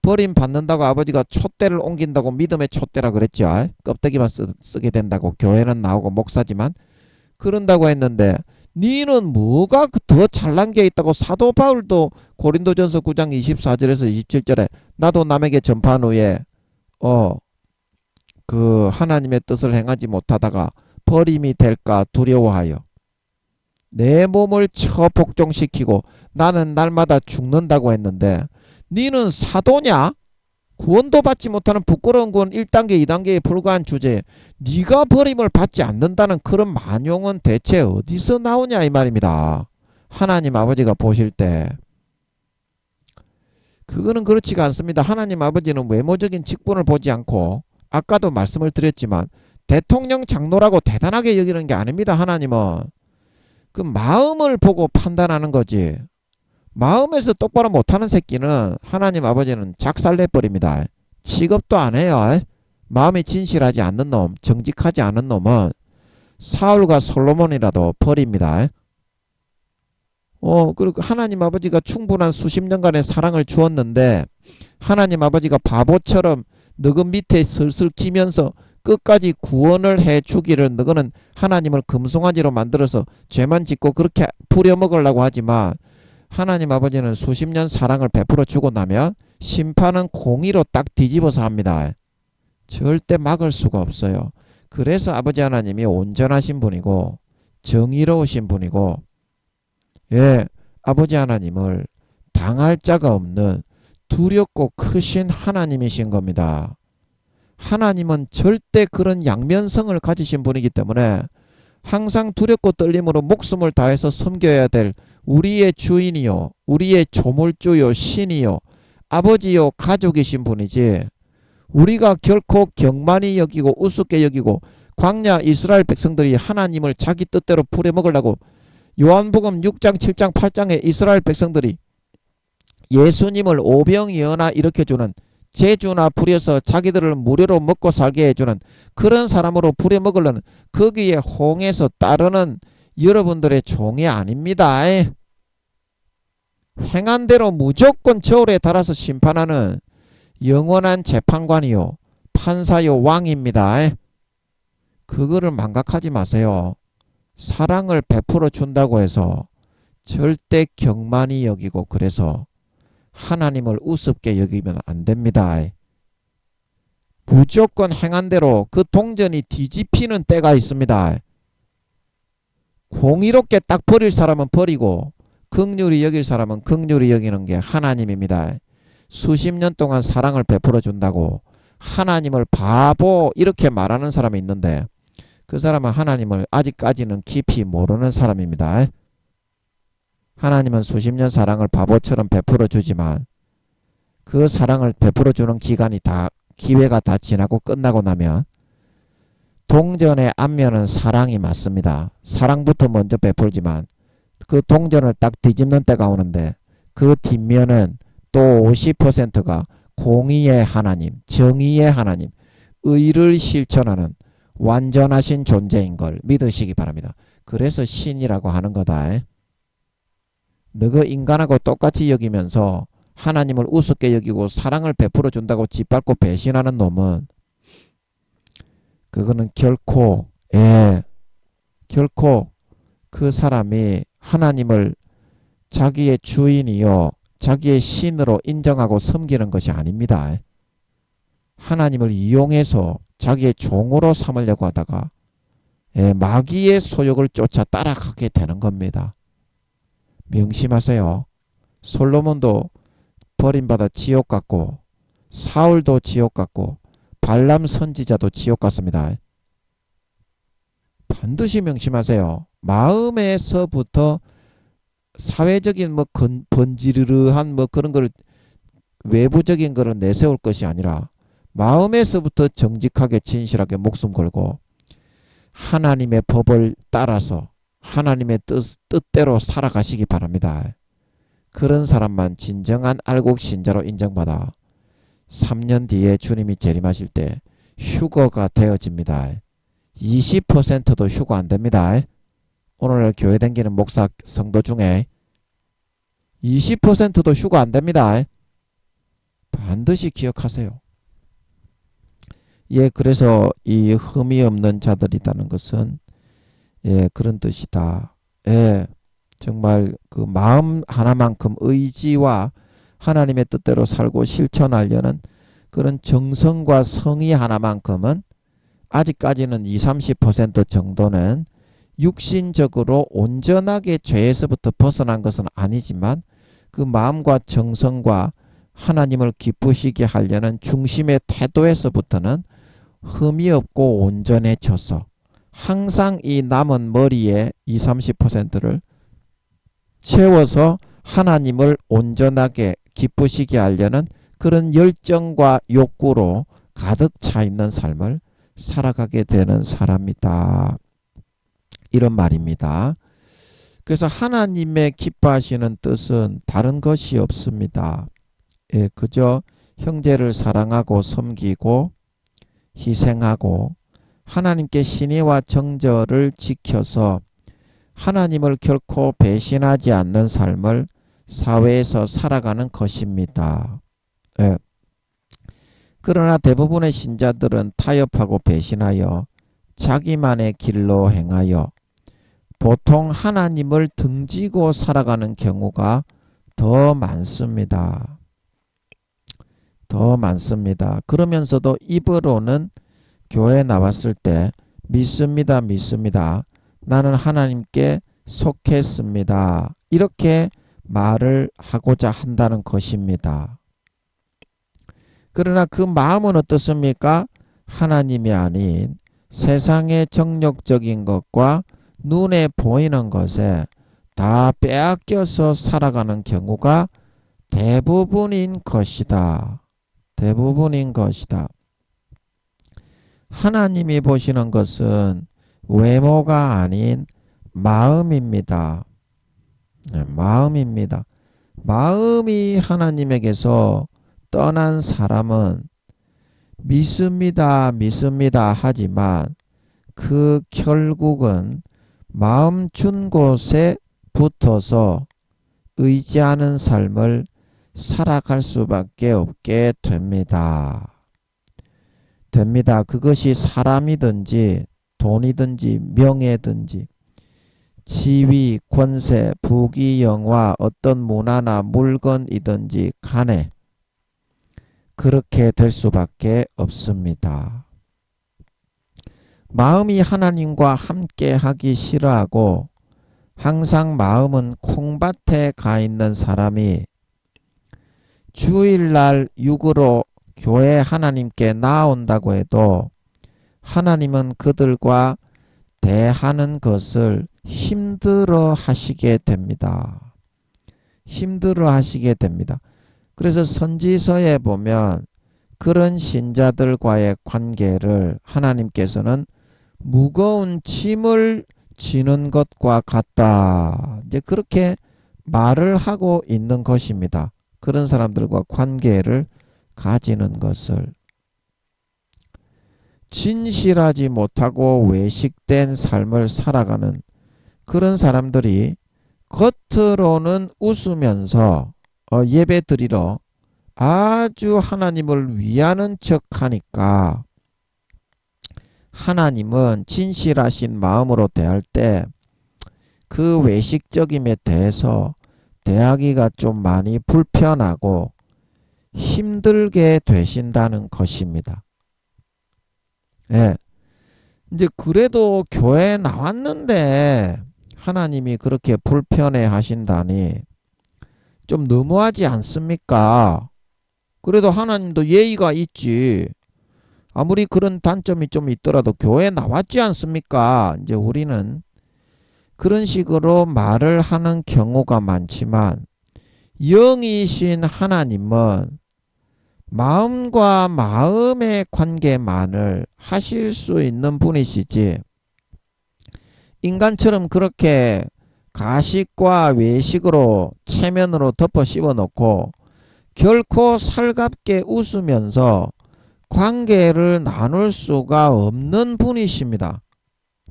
버림 받는다고 아버지가 촛대를 옮긴다고 믿음의 촛대라 그랬죠. 껍데기만 쓰게 된다고. 교회는 나오고 목사지만 그런다고 했는데 니는 뭐가 더 잘난 게 있다고. 사도 바울도 고린도전서 9장 24절에서 27절에 나도 남에게 전파한 후에 그 하나님의 뜻을 행하지 못하다가 버림이 될까 두려워하여 내 몸을 처 복종시키고 나는 날마다 죽는다고 했는데 니는 사도냐? 구원도 받지 못하는 부끄러운 구원 1단계 2단계에 불과한 주제에 네가 버림을 받지 않는다는 그런 만용은 대체 어디서 나오냐 이 말입니다. 하나님 아버지가 보실 때 그거는 그렇지가 않습니다. 하나님 아버지는 외모적인 직분을 보지 않고 아까도 말씀을 드렸지만 대통령 장로라고 대단하게 여기는 게 아닙니다. 하나님은 그 마음을 보고 판단하는 거지. 마음에서 똑바로 못하는 새끼는 하나님 아버지는 작살내버립니다. 취급도 안 해요. 마음이 진실하지 않는 놈, 정직하지 않은 놈은 사울과 솔로몬이라도 버립니다. 그리고 하나님 아버지가 충분한 수십 년간의 사랑을 주었는데 하나님 아버지가 바보처럼 너그 밑에 슬슬 기면서 끝까지 구원을 해주기를 너는 하나님을 금송아지로 만들어서 죄만 짓고 그렇게 부려먹으려고 하지만 하나님 아버지는 수십 년 사랑을 베풀어 주고 나면 심판은 공의로 딱 뒤집어서 합니다. 절대 막을 수가 없어요. 그래서 아버지 하나님이 온전하신 분이고 정의로우신 분이고 아버지 하나님을 당할 자가 없는 두렵고 크신 하나님이신 겁니다. 하나님은 절대 그런 양면성을 가지신 분이기 때문에 항상 두렵고 떨림으로 목숨을 다해서 섬겨야 될 우리의 주인이요 우리의 조물주요 신이요 아버지요 가족이신 분이지 우리가 결코 경만히 여기고 우습게 여기고 광야 이스라엘 백성들이 하나님을 자기 뜻대로 부려먹으려고 요한복음 6장 7장 8장에 이스라엘 백성들이 예수님을 오병이어나 일으켜주는 제주나 부려서 자기들을 무료로 먹고 살게 해주는 그런 사람으로 부려먹으려는 거기에 홍해서 따르는 여러분들의 종이 아닙니다. 행한 대로 무조건 저울에 달아서 심판하는 영원한 재판관이요 판사요 왕입니다. 그거를 망각하지 마세요. 사랑을 베풀어 준다고 해서 절대 경만히 여기고 그래서 하나님을 우습게 여기면 안 됩니다. 무조건 행한 대로 그 동전이 뒤집히는 때가 있습니다. 공의롭게 딱 버릴 사람은 버리고 긍휼히 여길 사람은 긍휼히 여기는 게 하나님입니다. 수십 년 동안 사랑을 베풀어 준다고 하나님을 바보 이렇게 말하는 사람이 있는데 그 사람은 하나님을 아직까지는 깊이 모르는 사람입니다. 하나님은 수십 년 사랑을 바보처럼 베풀어 주지만 그 사랑을 베풀어 주는 기회가 다 지나고 끝나고 나면 동전의 앞면은 사랑이 맞습니다. 사랑부터 먼저 베풀지만 그 동전을 딱 뒤집는 때가 오는데 그 뒷면은 또 50%가 공의의 하나님, 정의의 하나님, 의를 실천하는 완전하신 존재인 걸 믿으시기 바랍니다. 그래서 신이라고 하는 거다. 너가 인간하고 똑같이 여기면서 하나님을 우습게 여기고 사랑을 베풀어 준다고 짓밟고 배신하는 놈은 그거는 결코 그 사람이 하나님을 자기의 주인이요 자기의 신으로 인정하고 섬기는 것이 아닙니다. 하나님을 이용해서 자기의 종으로 삼으려고 하다가 마귀의 소욕을 쫓아 따라가게 되는 겁니다. 명심하세요. 솔로몬도 버림받아 지옥 갔고 사울도 지옥 갔고 발람 선지자도 지옥 갔습니다. 반드시 명심하세요. 마음에서부터 사회적인 번지르르한 그런 걸 외부적인 거를 내세울 것이 아니라 마음에서부터 정직하게 진실하게 목숨 걸고 하나님의 법을 따라서 하나님의 뜻대로 살아가시기 바랍니다. 그런 사람만 진정한 알곡 신자로 인정받아 3년 뒤에 주님이 재림하실 때 휴거가 되어집니다. 20%도 휴거 안 됩니다. 오늘 교회 다니는 목사 성도 중에 20%도 휴거 안 됩니다. 반드시 기억하세요. 예, 그래서 이 흠이 없는 자들이라는 것은 예, 그런 뜻이다. 예, 정말 그 마음 하나만큼 의지와 하나님의 뜻대로 살고 실천하려는 그런 정성과 성의 하나만큼은 아직까지는 20, 30% 정도는 육신적으로 온전하게 죄에서부터 벗어난 것은 아니지만 그 마음과 정성과 하나님을 기쁘시게 하려는 중심의 태도에서부터는 흠이 없고 온전해져서 항상 이 남은 머리에 20, 30%를 채워서 하나님을 온전하게 기쁘시게 하려는 그런 열정과 욕구로 가득 차 있는 삶을 살아가게 되는 사람이다. 이런 말입니다. 그래서 하나님의 기뻐하시는 뜻은 다른 것이 없습니다. 예, 그저 형제를 사랑하고 섬기고 희생하고 하나님께 신의와 정절을 지켜서 하나님을 결코 배신하지 않는 삶을 사회에서 살아가는 것입니다. 예. 그러나 대부분의 신자들은 타협하고 배신하여 자기만의 길로 행하여 보통 하나님을 등지고 살아가는 경우가 더 많습니다. 더 많습니다. 그러면서도 입으로는 교회 나왔을 때 믿습니다, 믿습니다. 나는 하나님께 속했습니다. 이렇게 말을 하고자 한다는 것입니다. 그러나 그 마음은 어떻습니까? 하나님이 아닌 세상의 정욕적인 것과 눈에 보이는 것에 다 빼앗겨서 살아가는 경우가 대부분인 것이다. 대부분인 것이다. 하나님이 보시는 것은 외모가 아닌 마음입니다. 네, 마음입니다. 마음이 하나님에게서 떠난 사람은 믿습니다, 믿습니다 하지만 그 결국은 마음 준 곳에 붙어서 의지하는 삶을 살아갈 수밖에 없게 됩니다. 그것이 사람이든지 돈이든지 명예든지 지위, 권세, 부귀, 영화, 어떤 문화나 물건이든지 간에 그렇게 될 수밖에 없습니다. 마음이 하나님과 함께 하기 싫어하고 항상 마음은 콩밭에 가 있는 사람이 주일날 육으로 교회 하나님께 나온다고 해도 하나님은 그들과 대하는 것을 힘들어 하시게 됩니다. 힘들어 하시게 됩니다. 그래서 선지서에 보면 그런 신자들과의 관계를 하나님께서는 무거운 짐을 지는 것과 같다. 이제 그렇게 말을 하고 있는 것입니다. 그런 사람들과 관계를 가지는 것을. 진실하지 못하고 외식된 삶을 살아가는 그런 사람들이 겉으로는 웃으면서 예배 드리러 아주 하나님을 위하는 척 하니까 하나님은 진실하신 마음으로 대할 때 그 외식적임에 대해서 대하기가 좀 많이 불편하고 힘들게 되신다는 것입니다. 예. 이제 그래도 교회에 나왔는데 하나님이 그렇게 불편해 하신다니 좀 너무하지 않습니까? 그래도 하나님도 예의가 있지. 아무리 그런 단점이 좀 있더라도 교회에 나왔지 않습니까? 이제 우리는 그런 식으로 말을 하는 경우가 많지만 영이신 하나님은 마음과 마음의 관계만을 하실 수 있는 분이시지 인간처럼 그렇게 가식과 외식으로 체면으로 덮어 씌워놓고 결코 살갑게 웃으면서 관계를 나눌 수가 없는 분이십니다.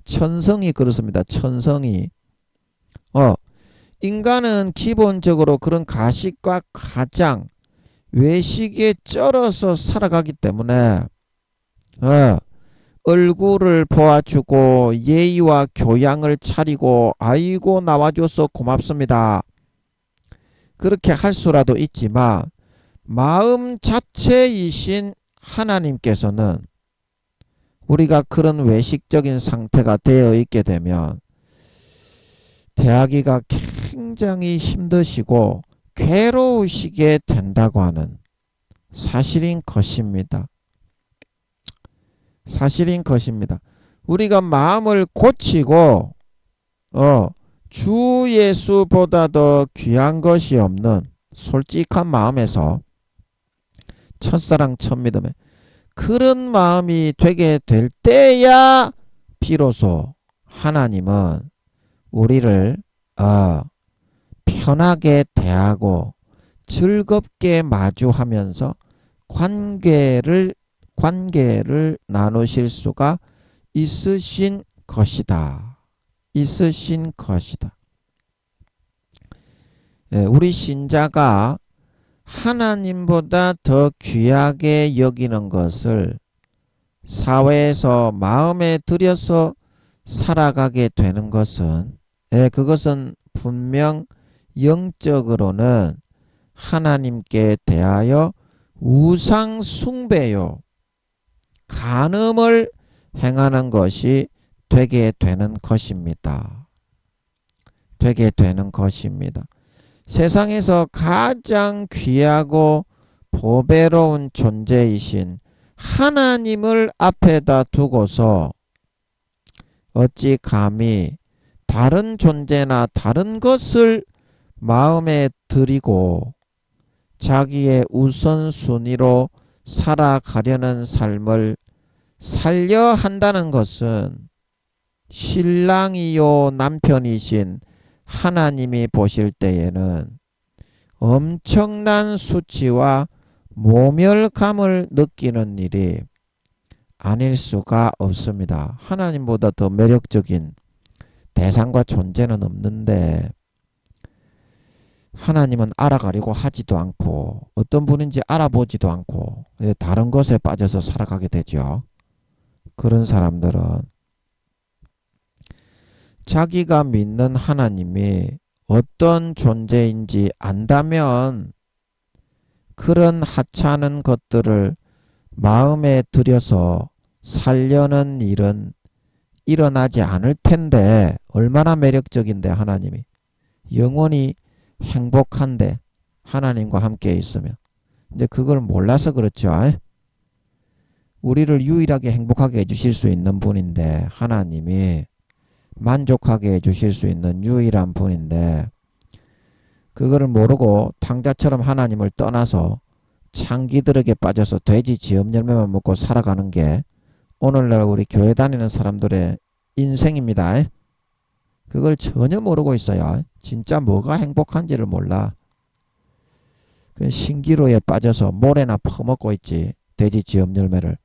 천성이 그렇습니다. 천성이. 인간은 기본적으로 그런 가식과 가장 외식에 쩔어서 살아가기 때문에 얼굴을 보아주고 예의와 교양을 차리고 아이고 나와줘서 고맙습니다. 그렇게 할 수라도 있지만 마음 자체이신 하나님께서는 우리가 그런 외식적인 상태가 되어 있게 되면 대하기가 굉장히 힘드시고 괴로우시게 된다고 하는 사실인 것입니다. 사실인 것입니다. 우리가 마음을 고치고 주 예수보다 더 귀한 것이 없는 솔직한 마음에서 첫사랑 첫믿음에 그런 마음이 되게 될 때야 비로소 하나님은 우리를 편하게 대하고 즐겁게 마주하면서 관계를 나누실 수가 있으신 것이다. 있으신 것이다. 우리 신자가 하나님보다 더 귀하게 여기는 것을 사회에서 마음에 들여서 살아가게 되는 것은 그것은 분명 영적으로는 하나님께 대하여 우상 숭배요 간음을 행하는 것이 되게 되는 것입니다. 되게 되는 것입니다. 세상에서 가장 귀하고 보배로운 존재이신 하나님을 앞에다 두고서 어찌 감히 다른 존재나 다른 것을 마음에 들이고 자기의 우선순위로 살아가려는 삶을 살려 한다는 것은 신랑이요 남편이신 하나님이 보실 때에는 엄청난 수치와 모멸감을 느끼는 일이 아닐 수가 없습니다. 하나님보다 더 매력적인 대상과 존재는 없는데 하나님은 알아가려고 하지도 않고 어떤 분인지 알아보지도 않고 다른 것에 빠져서 살아가게 되죠. 그런 사람들은 자기가 믿는 하나님이 어떤 존재인지 안다면 그런 하찮은 것들을 마음에 들여서 살려는 일은 일어나지 않을 텐데 얼마나 매력적인데 하나님이 영원히 행복한데 하나님과 함께 있으면 이제 그걸 몰라서 그렇죠. 우리를 유일하게 행복하게 해주실 수 있는 분인데 하나님이 만족하게 해주실 수 있는 유일한 분인데 그거를 모르고 탕자처럼 하나님을 떠나서 창기들에게 빠져서 돼지 지엽 열매만 먹고 살아가는 게 오늘날 우리 교회 다니는 사람들의 인생입니다. 그걸 전혀 모르고 있어요. 진짜 뭐가 행복한지를 몰라. 신기루에 빠져서 모래나 퍼먹고 있지. 돼지 지엽 열매를.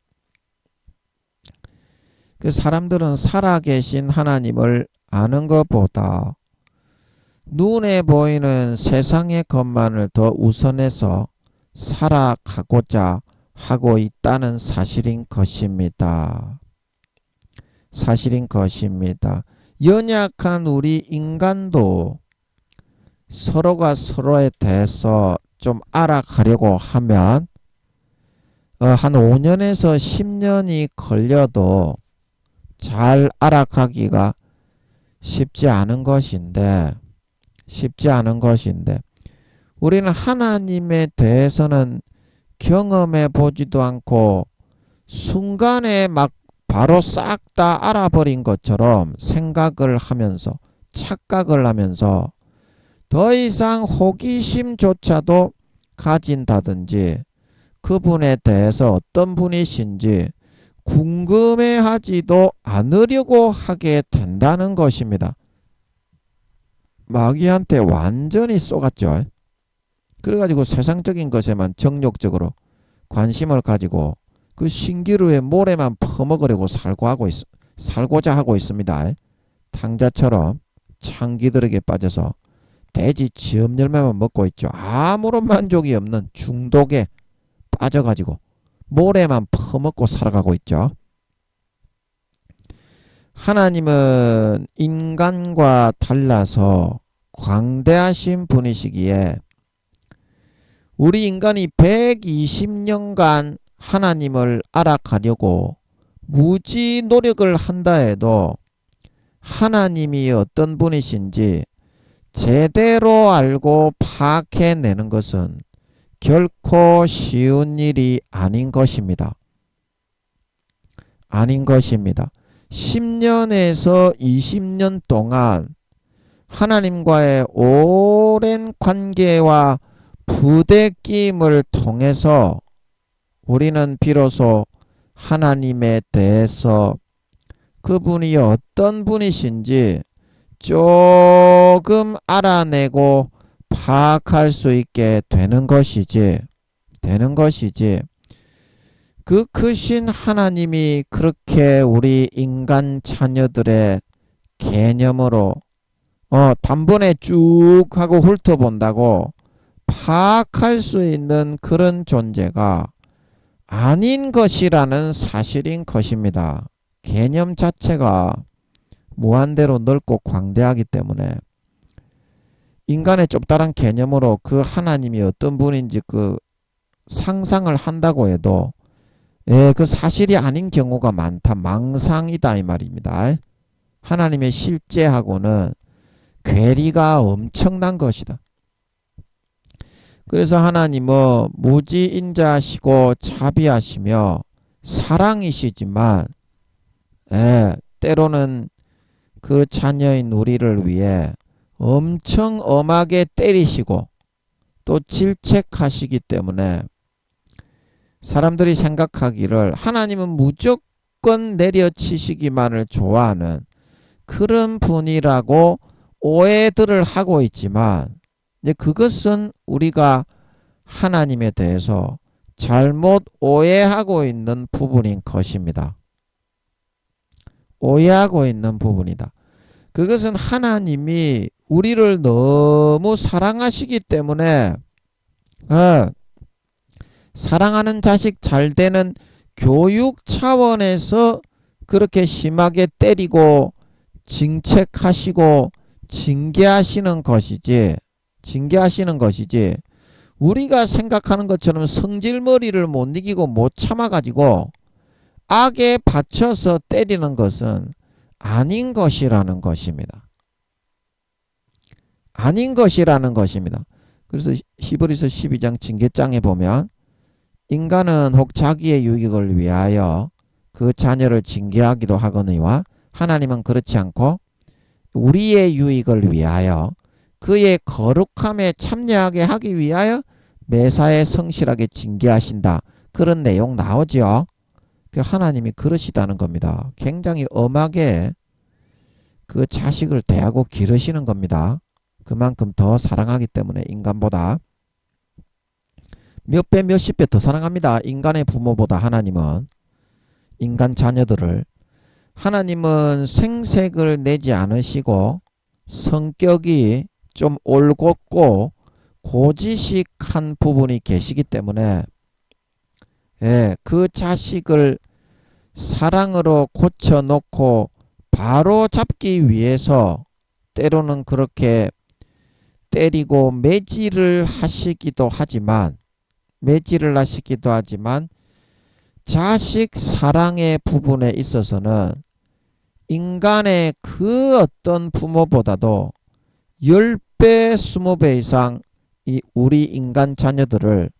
그 사람들은 살아계신 하나님을 아는 것보다 눈에 보이는 세상의 것만을 더 우선해서 살아가고자 하고 있다는 사실인 것입니다. 사실인 것입니다. 연약한 우리 인간도 서로가 서로에 대해서 좀 알아가려고 하면 한 5년에서 10년이 걸려도 잘 알아가기가 쉽지 않은 것인데 우리는 하나님에 대해서는 경험해 보지도 않고 순간에 막 바로 싹 다 알아버린 것처럼 생각을 하면서 착각을 하면서 더 이상 호기심조차도 가진다든지 그분에 대해서 어떤 분이신지 궁금해하지도 않으려고 하게 된다는 것입니다. 마귀한테 완전히 쏘갔죠. 그래가지고 세상적인 것에만 정욕적으로 관심을 가지고 그 신기루의 모래만 퍼먹으려고 살고자 하고 있습니다. 탕자처럼 창기들에게 빠져서 돼지 지업 열매만 먹고 있죠. 아무런 만족이 없는 중독에 빠져가지고 모래만 퍼먹고 살아가고 있죠. 하나님은 인간과 달라서 광대하신 분이시기에 우리 인간이 120년간 하나님을 알아가려고 무지 노력을 한다 해도 하나님이 어떤 분이신지 제대로 알고 파악해내는 것은 결코 쉬운 일이 아닌 것입니다. 아닌 것입니다. 10년에서 20년 동안 하나님과의 오랜 관계와 부대낌을 통해서 우리는 비로소 하나님에 대해서 그분이 어떤 분이신지 조금 알아내고 파악할 수 있게 되는 것이지 그 크신 하나님이 그렇게 우리 인간 자녀들의 개념으로 단번에 쭉 하고 훑어본다고 파악할 수 있는 그런 존재가 아닌 것이라는 사실인 것입니다. 개념 자체가 무한대로 넓고 광대하기 때문에 인간의 좁다란 개념으로 그 하나님이 어떤 분인지 그 상상을 한다고 해도 그 사실이 아닌 경우가 많다. 망상이다 이 말입니다. 하나님의 실제하고는 괴리가 엄청난 것이다. 그래서 하나님은 무지인자시고 자비하시며 사랑이시지만 때로는 그 자녀인 우리를 위해 엄청 엄하게 때리시고 또 질책하시기 때문에 사람들이 생각하기를 하나님은 무조건 내려치시기만을 좋아하는 그런 분이라고 오해들을 하고 있지만 이제 그것은 우리가 하나님에 대해서 잘못 오해하고 있는 부분인 것입니다. 오해하고 있는 부분이다. 그것은 하나님이 우리를 너무 사랑하시기 때문에 사랑하는 자식 잘 되는 교육 차원에서 그렇게 심하게 때리고 징책하시고 징계하시는 것이지 우리가 생각하는 것처럼 성질머리를 못 이기고 못 참아가지고 악에 받쳐서 때리는 것은 아닌 것이라는 것입니다. 아닌 것이라는 것입니다. 그래서 히브리서 12장 징계장에 보면 인간은 혹 자기의 유익을 위하여 그 자녀를 징계하기도 하거니와 하나님은 그렇지 않고 우리의 유익을 위하여 그의 거룩함에 참여하게 하기 위하여 매사에 성실하게 징계하신다. 그런 내용 나오죠. 그 하나님이 그러시다는 겁니다. 굉장히 엄하게 그 자식을 대하고 기르시는 겁니다. 그만큼 더 사랑하기 때문에 인간보다 몇 배 몇십 배 더 사랑합니다. 인간의 부모보다 하나님은 인간 자녀들을 하나님은 생색을 내지 않으시고 성격이 좀 올곧고 고지식한 부분이 계시기 때문에 그 자식을 사랑으로 고쳐놓고 바로 잡기 위해서 때로는 그렇게 때리고 매질을 하시기도 하지만 자식 사랑의 부분에 있어서는 인간의 그 어떤 부모보다도 10배, 20배 이상 우리 인간 자녀들을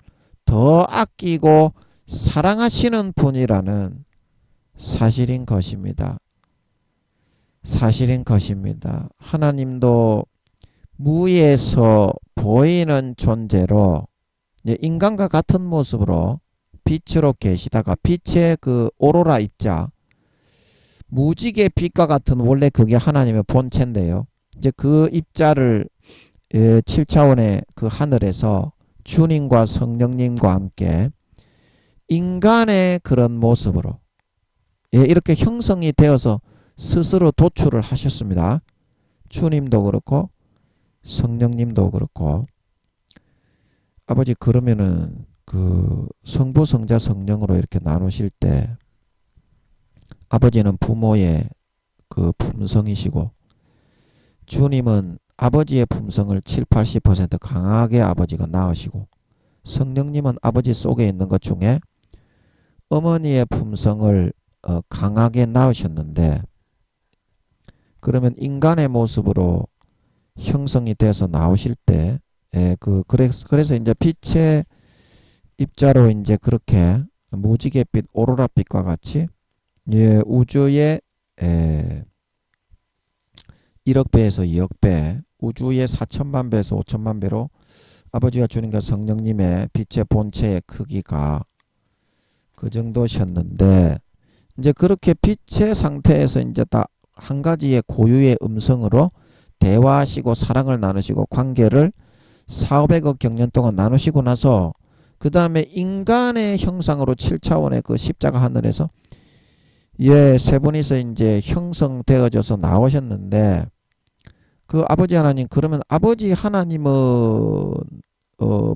더 아끼고 사랑하시는 분이라는 사실인 것입니다. 하나님도 무에서 보이는 존재로 인간과 같은 모습으로 빛으로 계시다가 빛의 그 오로라 입자 무지개 빛과 같은 원래 그게 하나님의 본체인데요. 이제 그 입자를 7차원의 그 하늘에서 주님과 성령님과 함께 인간의 그런 모습으로 이렇게 형성이 되어서 스스로 도출을 하셨습니다. 주님도 그렇고 성령님도 그렇고 아버지 그러면은 그 성부 성자 성령으로 이렇게 나누실 때 아버지는 부모의 그 품성이시고 주님은 아버지의 품성을 7, 80% 강하게 아버지가 낳으시고 성령님은 아버지 속에 있는 것 중에 어머니의 품성을 강하게 낳으셨는데 그러면 인간의 모습으로 형성이 돼서 나오실 때 그래서 이제 빛의 입자로 이제 그렇게 무지갯빛 오로라빛과 같이 우주의 1억 배에서 2억 배, 우주의 4천만 배에서 5천만 배로 아버지와 주님과 성령님의 빛의 본체의 크기가 그 정도셨는데 이제 그렇게 빛의 상태에서 이제 다 한 가지의 고유의 음성으로 대화하시고 사랑을 나누시고 관계를 4,500억 경년 동안 나누시고 나서 그 다음에 인간의 형상으로 7차원의 그 십자가 하늘에서 세 분이서 이제 형성되어져서 나오셨는데 그 아버지 하나님 그러면 아버지 하나님은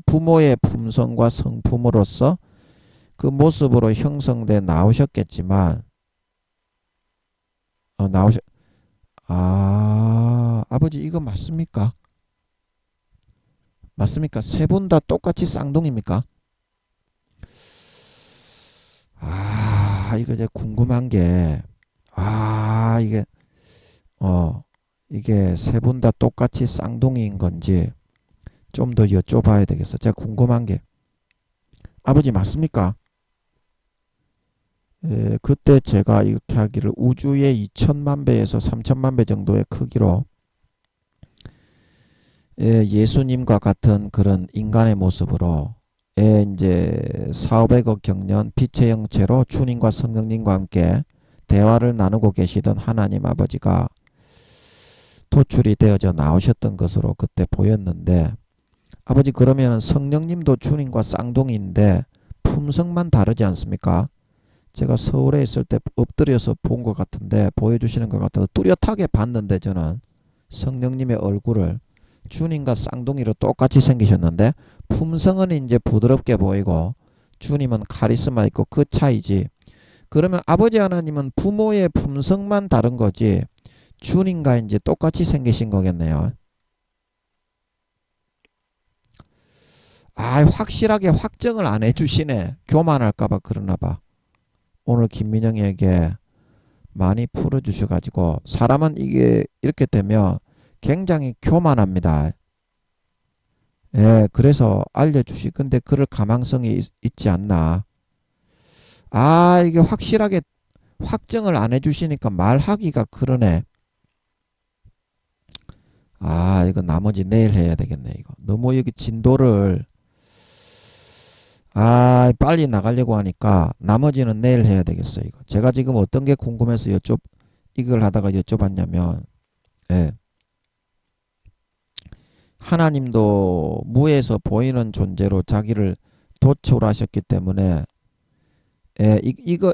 부모의 품성과 성품으로서 그 모습으로 형성돼 나오셨겠지만 아버지 이거 맞습니까? 맞습니까? 세 분 다 똑같이 쌍둥이입니까? 이거 이제 궁금한 게 이게 세 분 다 똑같이 쌍둥이인 건지 좀 더 여쭤봐야 되겠어. 제가 궁금한 게 아버지 맞습니까? 그때 제가 이렇게 하기를 우주의 2천만 배에서 3천만 배 정도의 크기로 예수님과 같은 그런 인간의 모습으로 이제 4,500억 경년 빛의 형체로 주님과 성령님과 함께 대화를 나누고 계시던 하나님 아버지가 도출이 되어져 나오셨던 것으로 그때 보였는데 아버지 그러면 성령님도 주님과 쌍둥이인데 품성만 다르지 않습니까? 제가 서울에 있을 때 엎드려서 본 것 같은데 보여주시는 것 같아서 뚜렷하게 봤는데 저는 성령님의 얼굴을 주님과 쌍둥이로 똑같이 생기셨는데 품성은 이제 부드럽게 보이고 주님은 카리스마 있고 그 차이지. 그러면 아버지 하나님은 부모의 품성만 다른 거지 주님과 이제 똑같이 생기신 거겠네요. 확실하게 확정을 안 해주시네. 교만할까봐 그러나봐. 오늘 김민영에게 많이 풀어주셔가지고 사람은 이게 이렇게 되면 굉장히 교만합니다. 그래서 근데 그럴 가망성이 있지 않나. 이게 확실하게 확정을 안 해주시니까 말하기가 그러네. 이거 나머지 내일 해야 되겠네. 이거 너무 여기 진도를 빨리 나가려고 하니까 나머지는 내일 해야 되겠어. 이거 제가 지금 어떤 게 궁금해서 이걸 하다가 여쭤봤냐면 하나님도 무에서 보이는 존재로 자기를 도출하셨기 때문에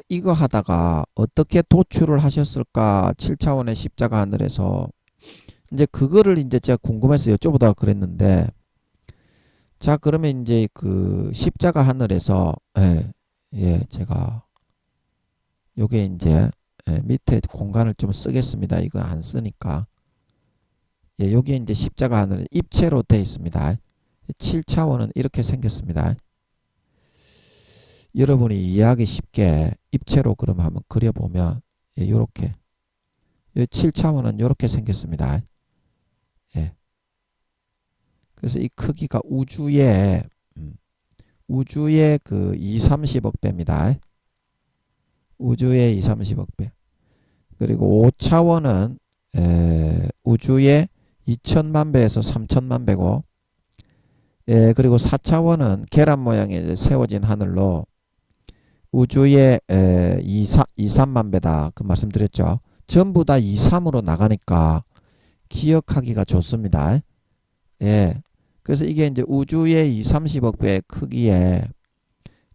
이거 하다가 어떻게 도출을 하셨을까 7차원의 십자가 하늘에서 이제 그거를 이제 제가 궁금해서 여쭤보다가 그랬는데 자 그러면 이제 그 십자가 하늘에서 제가 요게 이제 밑에 공간을 좀 쓰겠습니다. 이거 안 쓰니까 여기에 이제 십자가 하늘 입체로 되어 있습니다. 7차원은 이렇게 생겼습니다. 여러분이 이해하기 쉽게 입체로 그럼 한번 그려보면 요렇게 7차원은 요렇게 생겼습니다. 그래서 이 크기가 우주의 그 2, 30억 배입니다. 우주의 2, 30억 배. 그리고 5차원은 우주의 2천만 배에서 3천만 배고 그리고 4차원은 계란 모양의 세워진 하늘로 우주의 2, 3만 배다. 그 말씀드렸죠. 전부 다 2, 3으로 나가니까 기억하기가 좋습니다. 그래서 이게 이제 우주의 2, 30억 배의 크기에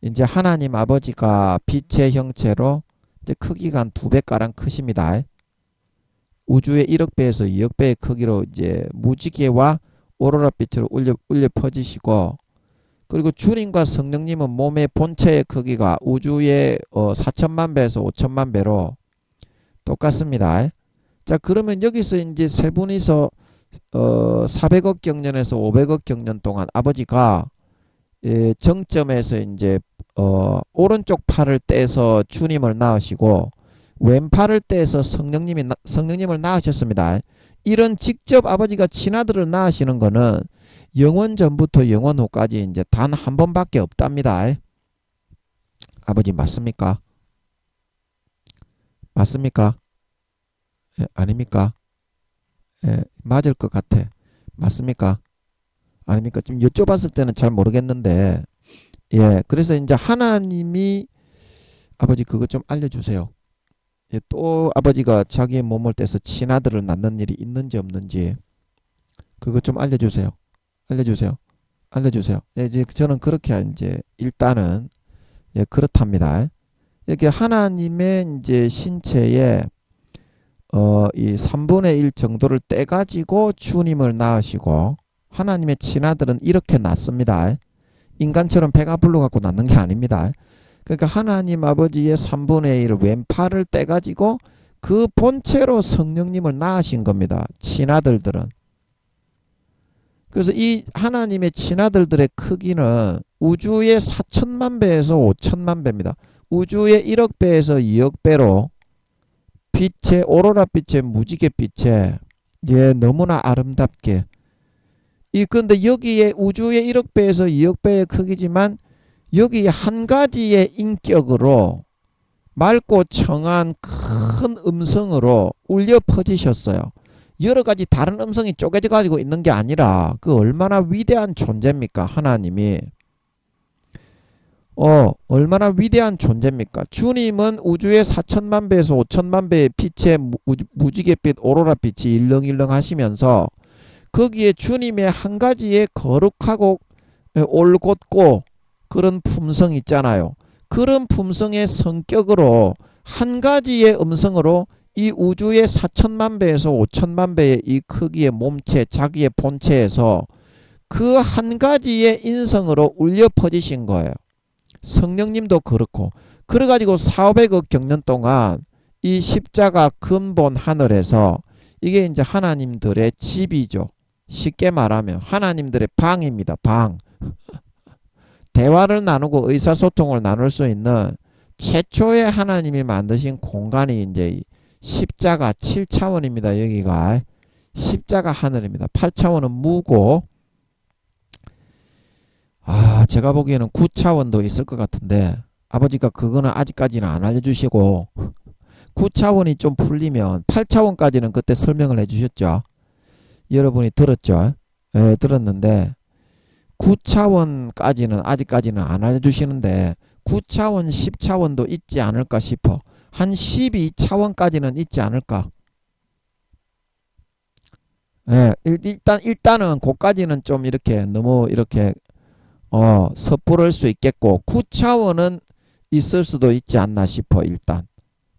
이제 하나님 아버지가 빛의 형체로 이제 크기가 한 2배가량 크십니다. 우주의 1억 배에서 2억 배의 크기로 이제 무지개와 오로라 빛으로 울려 퍼지시고, 그리고 주님과 성령님은 몸의 본체의 크기가 우주의 4천만 배에서 5천만 배로 똑같습니다. 자, 그러면 여기서 이제 세 분이서 400억 경년에서 500억 경년 동안 아버지가 정점에서 이제 오른쪽 팔을 떼서 주님을 낳으시고 왼팔을 떼서 성령님을 낳으셨습니다. 이런 직접 아버지가 친아들을 낳으시는 거는 영원 전부터 영원 후까지 이제 단 한 번밖에 없답니다. 아버지 맞습니까? 맞습니까? 예, 아닙니까? 예, 맞을 것 같아. 맞습니까? 아닙니까? 지금 여쭤봤을 때는 잘 모르겠는데, 예, 그래서 이제 하나님이 아버지 그거 좀 알려주세요. 예, 또 아버지가 자기의 몸을 떼서 친아들을 낳는 일이 있는지 없는지 그거 좀 알려주세요. 알려주세요. 알려주세요. 예, 이제 저는 그렇게 이제 일단은 예, 그렇답니다. 이렇게 하나님의 이제 신체에 이 3분의 1 정도를 떼가지고 주님을 낳으시고 하나님의 친아들은 이렇게 낳습니다. 인간처럼 배가 불러갖고 낳는 게 아닙니다. 그러니까 하나님 아버지의 3분의 1 왼팔을 떼가지고 그 본체로 성령님을 낳으신 겁니다. 친아들들은. 그래서 이 하나님의 친아들들의 크기는 우주의 4천만 배에서 5천만 배입니다. 우주의 1억 배에서 2억 배로 빛의 오로라 빛의 무지개 빛에 예, 너무나 아름답게 근데 여기에 우주의 1억 배에서 2억 배의 크기지만 여기 한 가지의 인격으로 맑고 청한 큰 음성으로 울려 퍼지셨어요. 여러 가지 다른 음성이 쪼개져 가지고 있는 게 아니라 그 얼마나 위대한 존재입니까? 하나님이. 얼마나 위대한 존재입니까? 주님은 우주의 4천만 배에서 5천만 배의 빛의 무지갯빛 오로라 빛이 일렁일렁 하시면서 거기에 주님의 한 가지의 거룩하고 올곧고 그런 품성이 있잖아요. 그런 품성의 성격으로 한 가지의 음성으로 이 우주의 4천만 배에서 5천만 배의 이 크기의 몸체, 자기의 본체에서 그 한 가지의 인성으로 울려 퍼지신 거예요. 성령님도 그렇고. 그래가지고 4,500억 경년 동안 이 십자가 근본 하늘에서 이게 이제 하나님들의 집이죠. 쉽게 말하면 하나님들의 방입니다. 방. 대화를 나누고 의사소통을 나눌 수 있는 최초의 하나님이 만드신 공간이 이제 십자가 7차원입니다. 여기가 십자가 하늘입니다. 8차원은 무고 제가 보기에는 9차원도 있을 것 같은데 아버지가 그거는 아직까지는 안 알려주시고 9차원이 좀 풀리면 8차원까지는 그때 설명을 해주셨죠. 여러분이 들었죠. 예, 들었는데 9차원까지는 아직까지는 안 알려주시는데 9차원 10차원도 있지 않을까 싶어. 한 12차원까지는 있지 않을까. 예, 일단은 그까지는 좀 이렇게 너무 이렇게 섣부를 수 있겠고 9차원은 있을 수도 있지 않나 싶어. 일단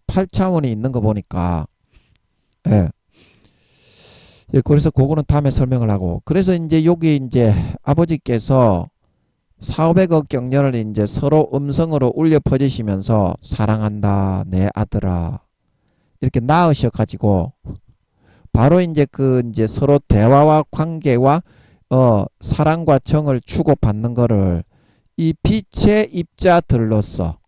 8차원이 있는 거 보니까 예. 예, 그래서 그거는 다음에 설명을 하고 그래서 이제 여기 이제 아버지께서 4,500억 경년을 이제 서로 음성으로 울려 퍼지시면서 사랑한다 내 아들아 이렇게 낳으셔 가지고 바로 이제 그 이제 서로 대화와 관계와 사랑과 정을 주고받는 거를 이 빛의 입자들로서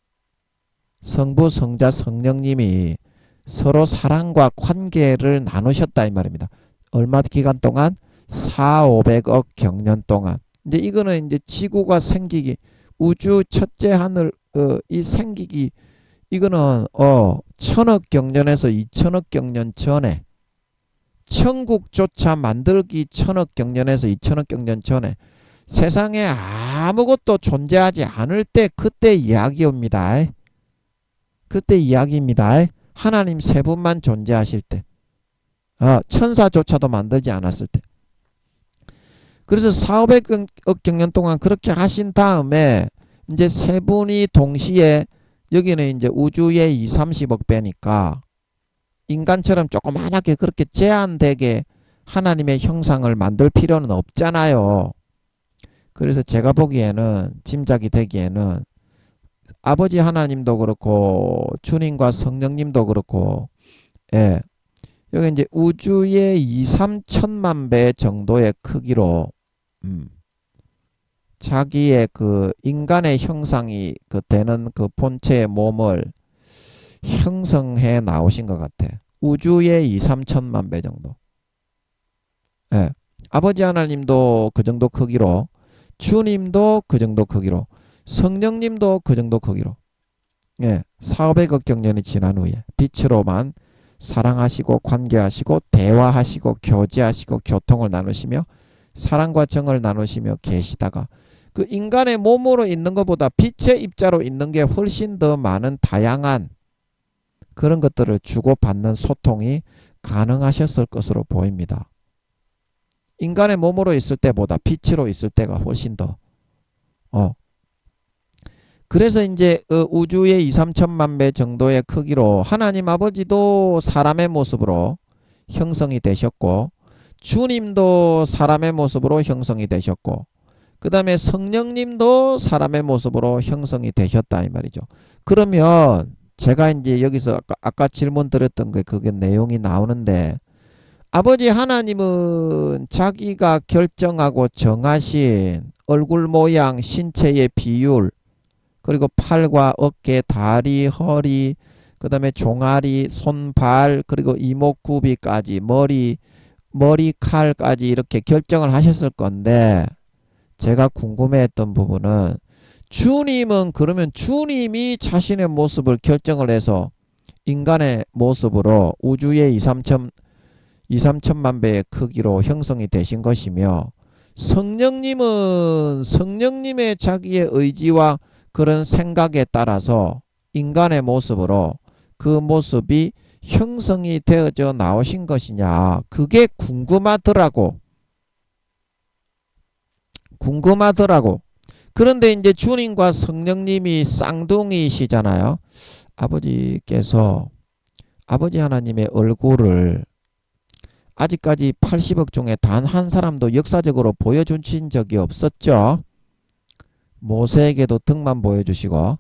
성부 성자 성령님이 서로 사랑과 관계를 나누셨다 이 말입니다. 얼마 기간 동안 4,500억 경년 동안 이제 이거는 이제 지구가 생기기 우주 첫째 하늘 이 생기기 이거는 1,000억 경년에서 2,000억 경년 전에 천국조차 만들기 1,000억 경년에서 2,000억 경년 전에 세상에 아무것도 존재하지 않을 때 그때 이야기입니다. 그때 이야기입니다. 하나님 세 분만 존재하실 때 천사조차도 만들지 않았을 때 그래서 4,500억 경년 동안 그렇게 하신 다음에 이제 세 분이 동시에 여기는 이제 우주의 2, 30억 배니까 인간처럼 조그만하게 그렇게 제한되게 하나님의 형상을 만들 필요는 없잖아요. 그래서 제가 보기에는, 짐작이 되기에는 아버지 하나님도 그렇고 주님과 성령님도 그렇고, 예, 여기 이제 우주의 2, 3천만 배 정도의 크기로 자기의 그 인간의 형상이 그 되는 그 본체의 몸을 형성해 나오신 것 같아. 우주의 2, 3천만 배 정도. 예. 아버지 하나님도 그 정도 크기로, 주님도 그 정도 크기로, 성령님도 그 정도 크기로. 예. 4,500억 경년이 지난 후에 빛으로만 사랑하시고 관계하시고 대화하시고 교제하시고 교통을 나누시며 사랑과 정을 나누시며 계시다가 그 인간의 몸으로 있는 것보다 빛의 입자로 있는 게 훨씬 더 많은 다양한 그런 것들을 주고받는 소통이 가능하셨을 것으로 보입니다. 인간의 몸으로 있을 때보다 빛으로 있을 때가 훨씬 더 그래서 이제 우주의 2, 3천만 배 정도의 크기로 하나님 아버지도 사람의 모습으로 형성이 되셨고 주님도 사람의 모습으로 형성이 되셨고 그 다음에 성령님도 사람의 모습으로 형성이 되셨다 이 말이죠. 그러면 제가 이제 여기서 아까 질문 드렸던 게 그게 내용이 나오는데 아버지 하나님은 자기가 결정하고 정하신 얼굴 모양, 신체의 비율 그리고 팔과 어깨, 다리, 허리, 그 다음에 종아리, 손, 발, 그리고 이목구비까지 머리칼까지 이렇게 결정을 하셨을 건데 제가 궁금해했던 부분은 주님은 그러면 주님이 자신의 모습을 결정을 해서 인간의 모습으로 우주의 2, 3천만 배의 크기로 형성이 되신 것이며 성령님은 성령님의 자기의 의지와 그런 생각에 따라서 인간의 모습으로 그 모습이 형성이 되어져 나오신 것이냐 그게 궁금하더라고. 그런데 이제 주님과 성령님이 쌍둥이시잖아요. 아버지께서 아버지 하나님의 얼굴을 아직까지 80억 중에 단 한 사람도 역사적으로 보여주신 적이 없었죠. 모세에게도 등만 보여주시고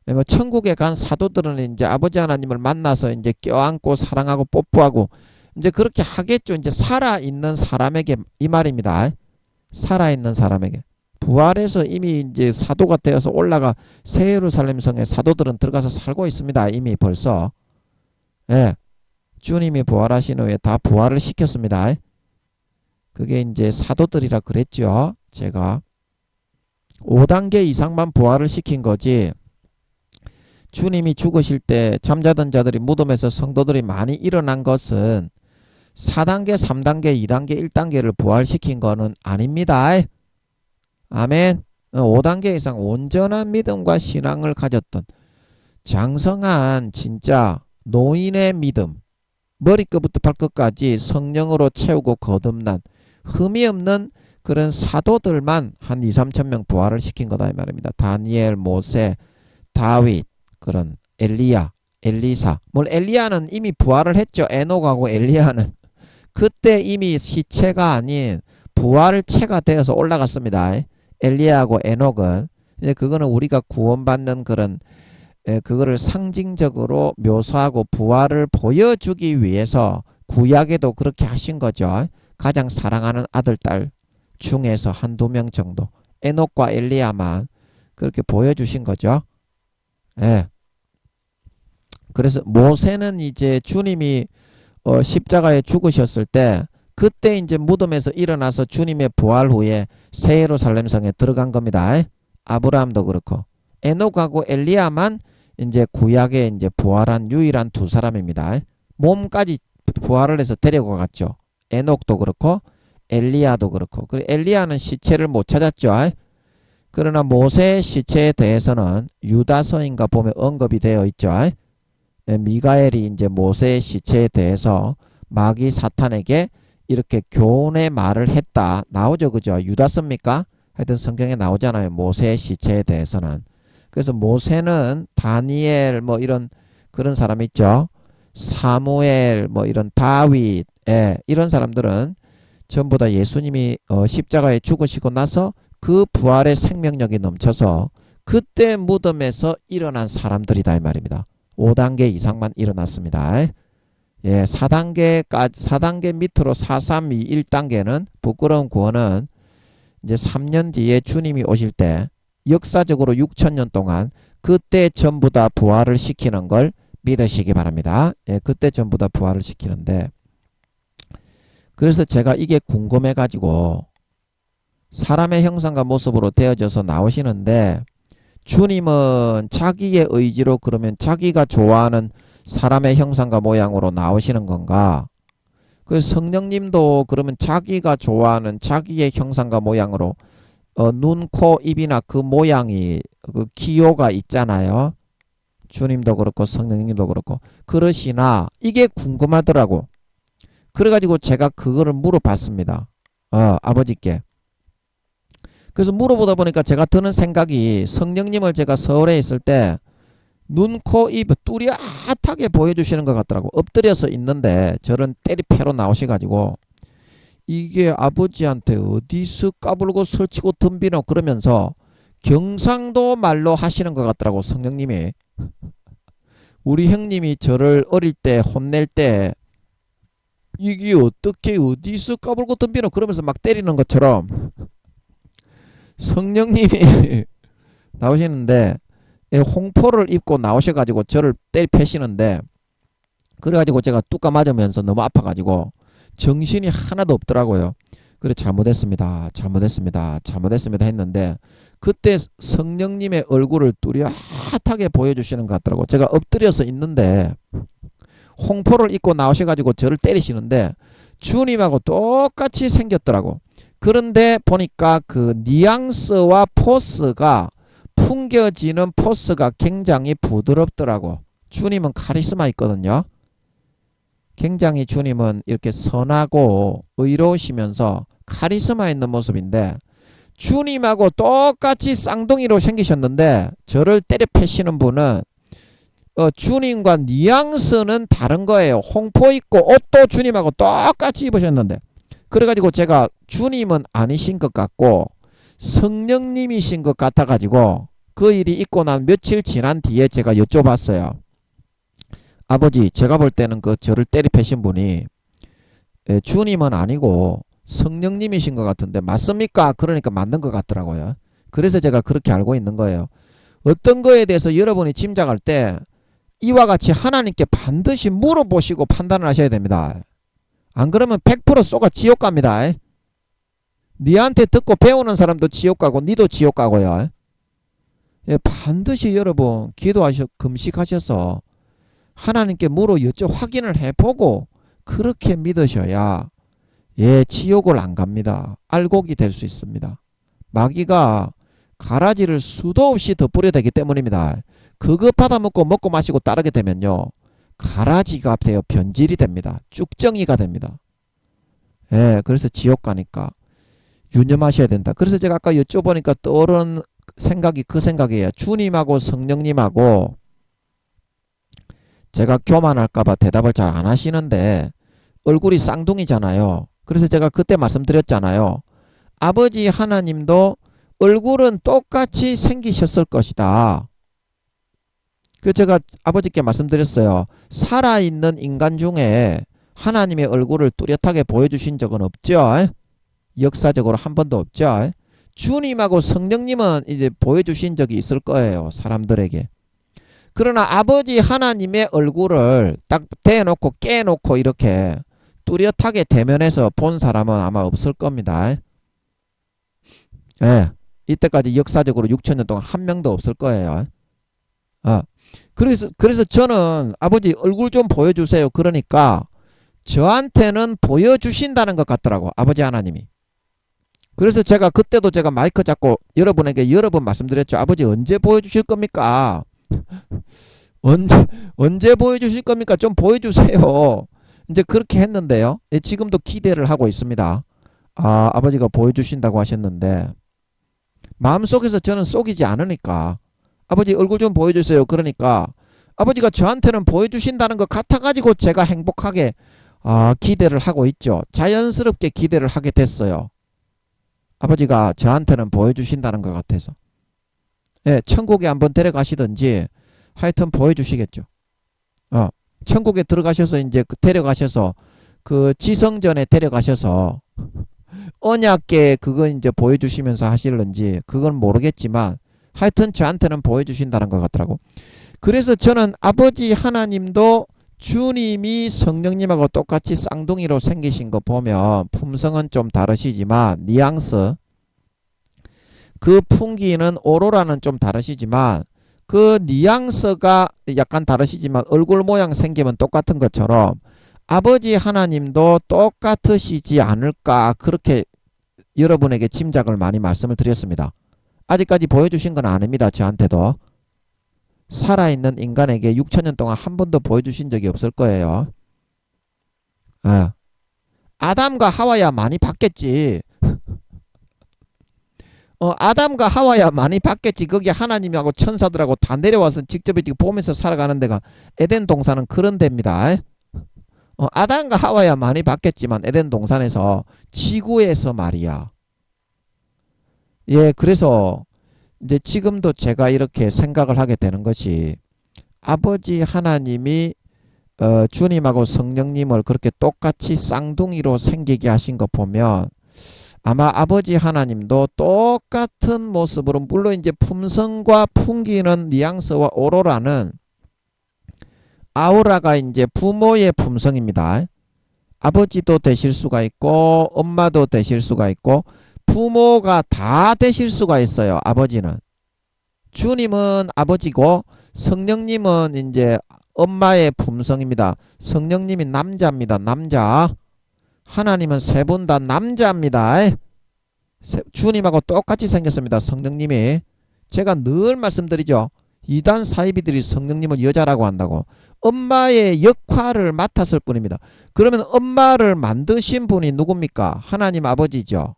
뭐 천국에 간 사도들은 이제 아버지 하나님을 만나서 이제 껴안고 사랑하고 뽀뽀하고 이제 그렇게 하겠죠. 이제 살아있는 사람에게 이 말입니다. 살아있는 사람에게 부활해서 이미 이제 사도가 되어서 올라가 새 예루살렘 성에 사도들은 들어가서 살고 있습니다. 이미 벌써 예, 주님이 부활하신 후에 다 부활을 시켰습니다. 그게 이제 사도들이라 그랬죠. 제가 5단계 이상만 부활을 시킨 거지 주님이 죽으실 때 잠자던 자들이 무덤에서 성도들이 많이 일어난 것은 4단계, 3단계, 2단계, 1단계를 부활시킨 거는 아닙니다. 아멘. 5단계 이상 온전한 믿음과 신앙을 가졌던 장성한 진짜 노인의 믿음 머리끝부터 발끝까지 성령으로 채우고 거듭난 흠이 없는 그런 사도들만 한 2, 3천 명 부활을 시킨 거다 이 말입니다. 다니엘, 모세, 다윗, 그런 엘리야, 엘리사. 뭘 엘리야는 이미 부활을 했죠. 에녹하고 엘리야는. 그때 이미 시체가 아닌 부활체가 되어서 올라갔습니다. 엘리야하고 에녹은 이제 그거는 우리가 구원받는 그런 그거를 상징적으로 묘사하고 부활을 보여주기 위해서 구약에도 그렇게 하신 거죠. 가장 사랑하는 아들, 딸 중에서 한두 명 정도 에녹과 엘리야만 그렇게 보여주신 거죠. 예. 그래서 모세는 이제 주님이 십자가에 죽으셨을 때 그때 이제 무덤에서 일어나서 주님의 부활 후에 새 예루살렘 성에 들어간 겁니다. 아브라함도 그렇고 에녹하고 엘리야만 이제 구약에 이제 부활한 유일한 두 사람입니다. 몸까지 부활을 해서 데리고 갔죠. 에녹도 그렇고 엘리야도 그렇고. 그리고 엘리야는 시체를 못 찾았죠. 그러나 모세의 시체에 대해서는 유다서인가 보면 언급이 되어 있죠. 미가엘이 이제 모세의 시체에 대해서 마귀 사탄에게 이렇게 교훈의 말을 했다. 나오죠. 그죠? 유다서입니까? 하여튼 성경에 나오잖아요. 모세의 시체에 대해서는. 그래서 모세는 다니엘 뭐 이런 그런 사람 있죠. 사무엘 뭐 이런 다윗, 예, 이런 사람들은 전부 다 예수님이 십자가에 죽으시고 나서 그 부활의 생명력이 넘쳐서 그때 무덤에서 일어난 사람들이다 이 말입니다. 5단계 이상만 일어났습니다. 예, 4단계 밑으로 4, 3, 2, 1단계는 부끄러운 구원은 이제 3년 뒤에 주님이 오실 때 역사적으로 6천년 동안 그때 전부 다 부활을 시키는 걸 믿으시기 바랍니다. 예, 그때 전부 다 부활을 시키는데 그래서 제가 이게 궁금해 가지고 사람의 형상과 모습으로 되어져서 나오시는데 주님은 자기의 의지로 그러면 자기가 좋아하는 사람의 형상과 모양으로 나오시는 건가? 그 성령님도 그러면 자기가 좋아하는 자기의 형상과 모양으로 눈, 코, 입이나 그 모양이 그 기호가 있잖아요. 주님도 그렇고 성령님도 그렇고 그러시나 이게 궁금하더라고. 그래가지고 제가 그거를 물어봤습니다. 아버지께. 그래서 물어보다 보니까 제가 드는 생각이 성령님을 제가 서울에 있을 때 눈, 코, 입 뚜렷하게 보여주시는 것 같더라고. 엎드려서 있는데 저런 때리패로 나오셔가지고 이게 아버지한테 어디서 까불고 설치고 덤비노 그러면서 경상도 말로 하시는 것 같더라고. 성령님이. 우리 형님이 저를 어릴 때 혼낼 때 이게 어떻게 어디서 까불고 덤비노 그러면서 막 때리는 것처럼 성령님이 나오시는데 홍포를 입고 나오셔가지고 저를 때리패시는데 그래가지고 제가 뚜까 맞으면서 너무 아파가지고 정신이 하나도 없더라고요. 그래 잘못했습니다. 했는데 그때 성령님의 얼굴을 뚜렷하게 보여주시는 것 같더라고. 제가 엎드려서 있는데 홍포를 입고 나오셔가지고 저를 때리시는데 주님하고 똑같이 생겼더라고. 그런데 보니까 그 뉘앙스와 포스가 풍겨지는 포스가 굉장히 부드럽더라고. 주님은 카리스마 있거든요. 굉장히 주님은 이렇게 선하고 의로우시면서 카리스마 있는 모습인데 주님하고 똑같이 쌍둥이로 생기셨는데 저를 때려 패시는 분은 주님과 뉘앙스는 다른 거예요. 홍포 입고 옷도 주님하고 똑같이 입으셨는데 그래가지고 제가 주님은 아니신 것 같고 성령님이신 것 같아가지고 그 일이 있고 난 며칠 지난 뒤에 제가 여쭤봤어요. 아버지 제가 볼 때는 그 저를 때리패신 분이 주님은 아니고 성령님이신 것 같은데 맞습니까? 그러니까 맞는 것 같더라고요. 그래서 제가 그렇게 알고 있는 거예요. 어떤 거에 대해서 여러분이 짐작할 때 이와 같이 하나님께 반드시 물어보시고 판단을 하셔야 됩니다. 안 그러면 100% 쏘가 지옥 갑니다. 니한테 듣고 배우는 사람도 지옥 가고 니도 지옥 가고요. 예, 반드시 여러분 기도하셔 금식하셔서 하나님께 물어 여쭤 확인을 해보고 그렇게 믿으셔야 지옥을 안 갑니다. 알곡이 될 수 있습니다. 마귀가 가라지를 수도 없이 덧뿌려 되기 때문입니다. 그거 받아먹고 먹고 마시고 따르게 되면요 가라지가 되어 변질이 됩니다. 쭉정이가 됩니다. 그래서 지옥 가니까 유념하셔야 된다. 그래서 제가 아까 여쭤보니까 떠오른 생각이 그 생각이에요. 주님하고 성령님하고 제가 교만할까봐 대답을 잘 안 하시는데 얼굴이 쌍둥이잖아요. 그래서 제가 그때 말씀드렸잖아요. 아버지 하나님도 얼굴은 똑같이 생기셨을 것이다. 그 제가 아버지께 말씀드렸어요. 살아있는 인간 중에 하나님의 얼굴을 뚜렷하게 보여주신 적은 없죠. 역사적으로 한 번도 없죠. 주님하고 성령님은 이제 보여주신 적이 있을 거예요. 사람들에게. 그러나 아버지 하나님의 얼굴을 딱 대놓고 깨놓고 이렇게 뚜렷하게 대면해서 본 사람은 아마 없을 겁니다. 이때까지 역사적으로 6천년 동안 한 명도 없을 거예요. 그래서 저는 아버지 얼굴 좀 보여주세요. 그러니까 저한테는 보여주신다는 것 같더라고. 아버지 하나님이. 그래서 제가 그때도 제가 마이크 잡고 여러분에게 여러 번 말씀드렸죠. 아버지 언제 보여주실 겁니까? 언제 보여주실 겁니까? 좀 보여주세요. 이제 그렇게 했는데요. 지금도 기대를 하고 있습니다. 아버지가 보여주신다고 하셨는데 마음속에서 저는 속이지 않으니까 아버지 얼굴 좀 보여주세요. 그러니까 아버지가 저한테는 보여주신다는 것 같아가지고 제가 행복하게 기대를 하고 있죠. 자연스럽게 기대를 하게 됐어요. 아버지가 저한테는 보여주신다는 것 같아서. 예, 천국에 한번 데려가시든지 하여튼 보여주시겠죠. 천국에 들어가셔서 이제 데려가셔서 그 지성전에 데려가셔서 언약계 그거 이제 보여주시면서 하실런지 그건 모르겠지만 하여튼 저한테는 보여주신다는 것 같더라고. 그래서 저는 아버지 하나님도 주님이 성령님하고 똑같이 쌍둥이로 생기신 거 보면 품성은 좀 다르시지만 뉘앙스 그 풍기는 오로라는 좀 다르시지만 그 뉘앙스가 약간 다르시지만 얼굴 모양 생기면 똑같은 것처럼 아버지 하나님도 똑같으시지 않을까 그렇게 여러분에게 짐작을 많이 말씀을 드렸습니다. 아직까지 보여주신 건 아닙니다. 저한테도. 살아있는 인간에게 6천년 동안 한 번도 보여주신 적이 없을 거예요. 아담과 하와야 많이 봤겠지. 아담과 하와야 많이 봤겠지. 거기 하나님하고 천사들하고 다 내려와서 직접 이렇게 보면서 살아가는 데가 에덴 동산은 그런 데입니다. 아담과 하와야 많이 봤겠지만 에덴 동산에서 지구에서 말이야. 예, 그래서 이제 지금도 제가 이렇게 생각을 하게 되는 것이 아버지 하나님이 주님하고 성령님을 그렇게 똑같이 쌍둥이로 생기게 하신 거 보면 아마 아버지 하나님도 똑같은 모습으로 물론 이제 품성과 풍기는 뉘앙스와 오로라는 아우라가 이제 부모의 품성입니다. 아버지도 되실 수가 있고 엄마도 되실 수가 있고 부모가 다 되실 수가 있어요. 아버지는. 주님은 아버지고 성령님은 이제 엄마의 품성입니다. 성령님이 남자입니다. 남자. 하나님은 세 분 다 남자입니다. 주님하고 똑같이 생겼습니다. 성령님이. 제가 늘 말씀드리죠. 이단 사이비들이 성령님을 여자라고 한다고. 엄마의 역할을 맡았을 뿐입니다. 그러면 엄마를 만드신 분이 누굽니까? 하나님 아버지죠.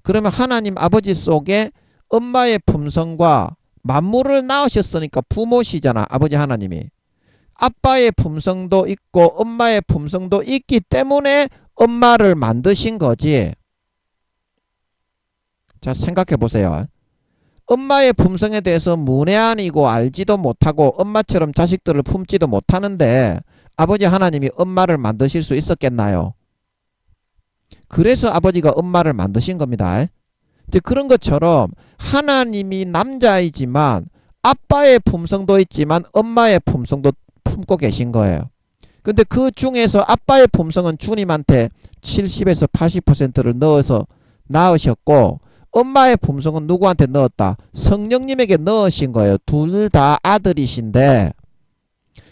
그러면 하나님 아버지 속에 엄마의 품성과 만물을 낳으셨으니까 부모시잖아. 아버지 하나님이. 아빠의 품성도 있고 엄마의 품성도 있기 때문에 엄마를 만드신 거지. 자, 생각해 보세요. 엄마의 품성에 대해서 문외한이고 알지도 못하고 엄마처럼 자식들을 품지도 못하는데 아버지 하나님이 엄마를 만드실 수 있었겠나요? 그래서 아버지가 엄마를 만드신 겁니다. 이제 그런 것처럼 하나님이 남자이지만 아빠의 품성도 있지만 엄마의 품성도 품고 계신 거예요. 근데 그 중에서 아빠의 품성은 주님한테 70에서 80%를 넣어서 낳으셨고 엄마의 품성은 누구한테 넣었다? 성령님에게 넣으신 거예요. 둘 다 아들이신데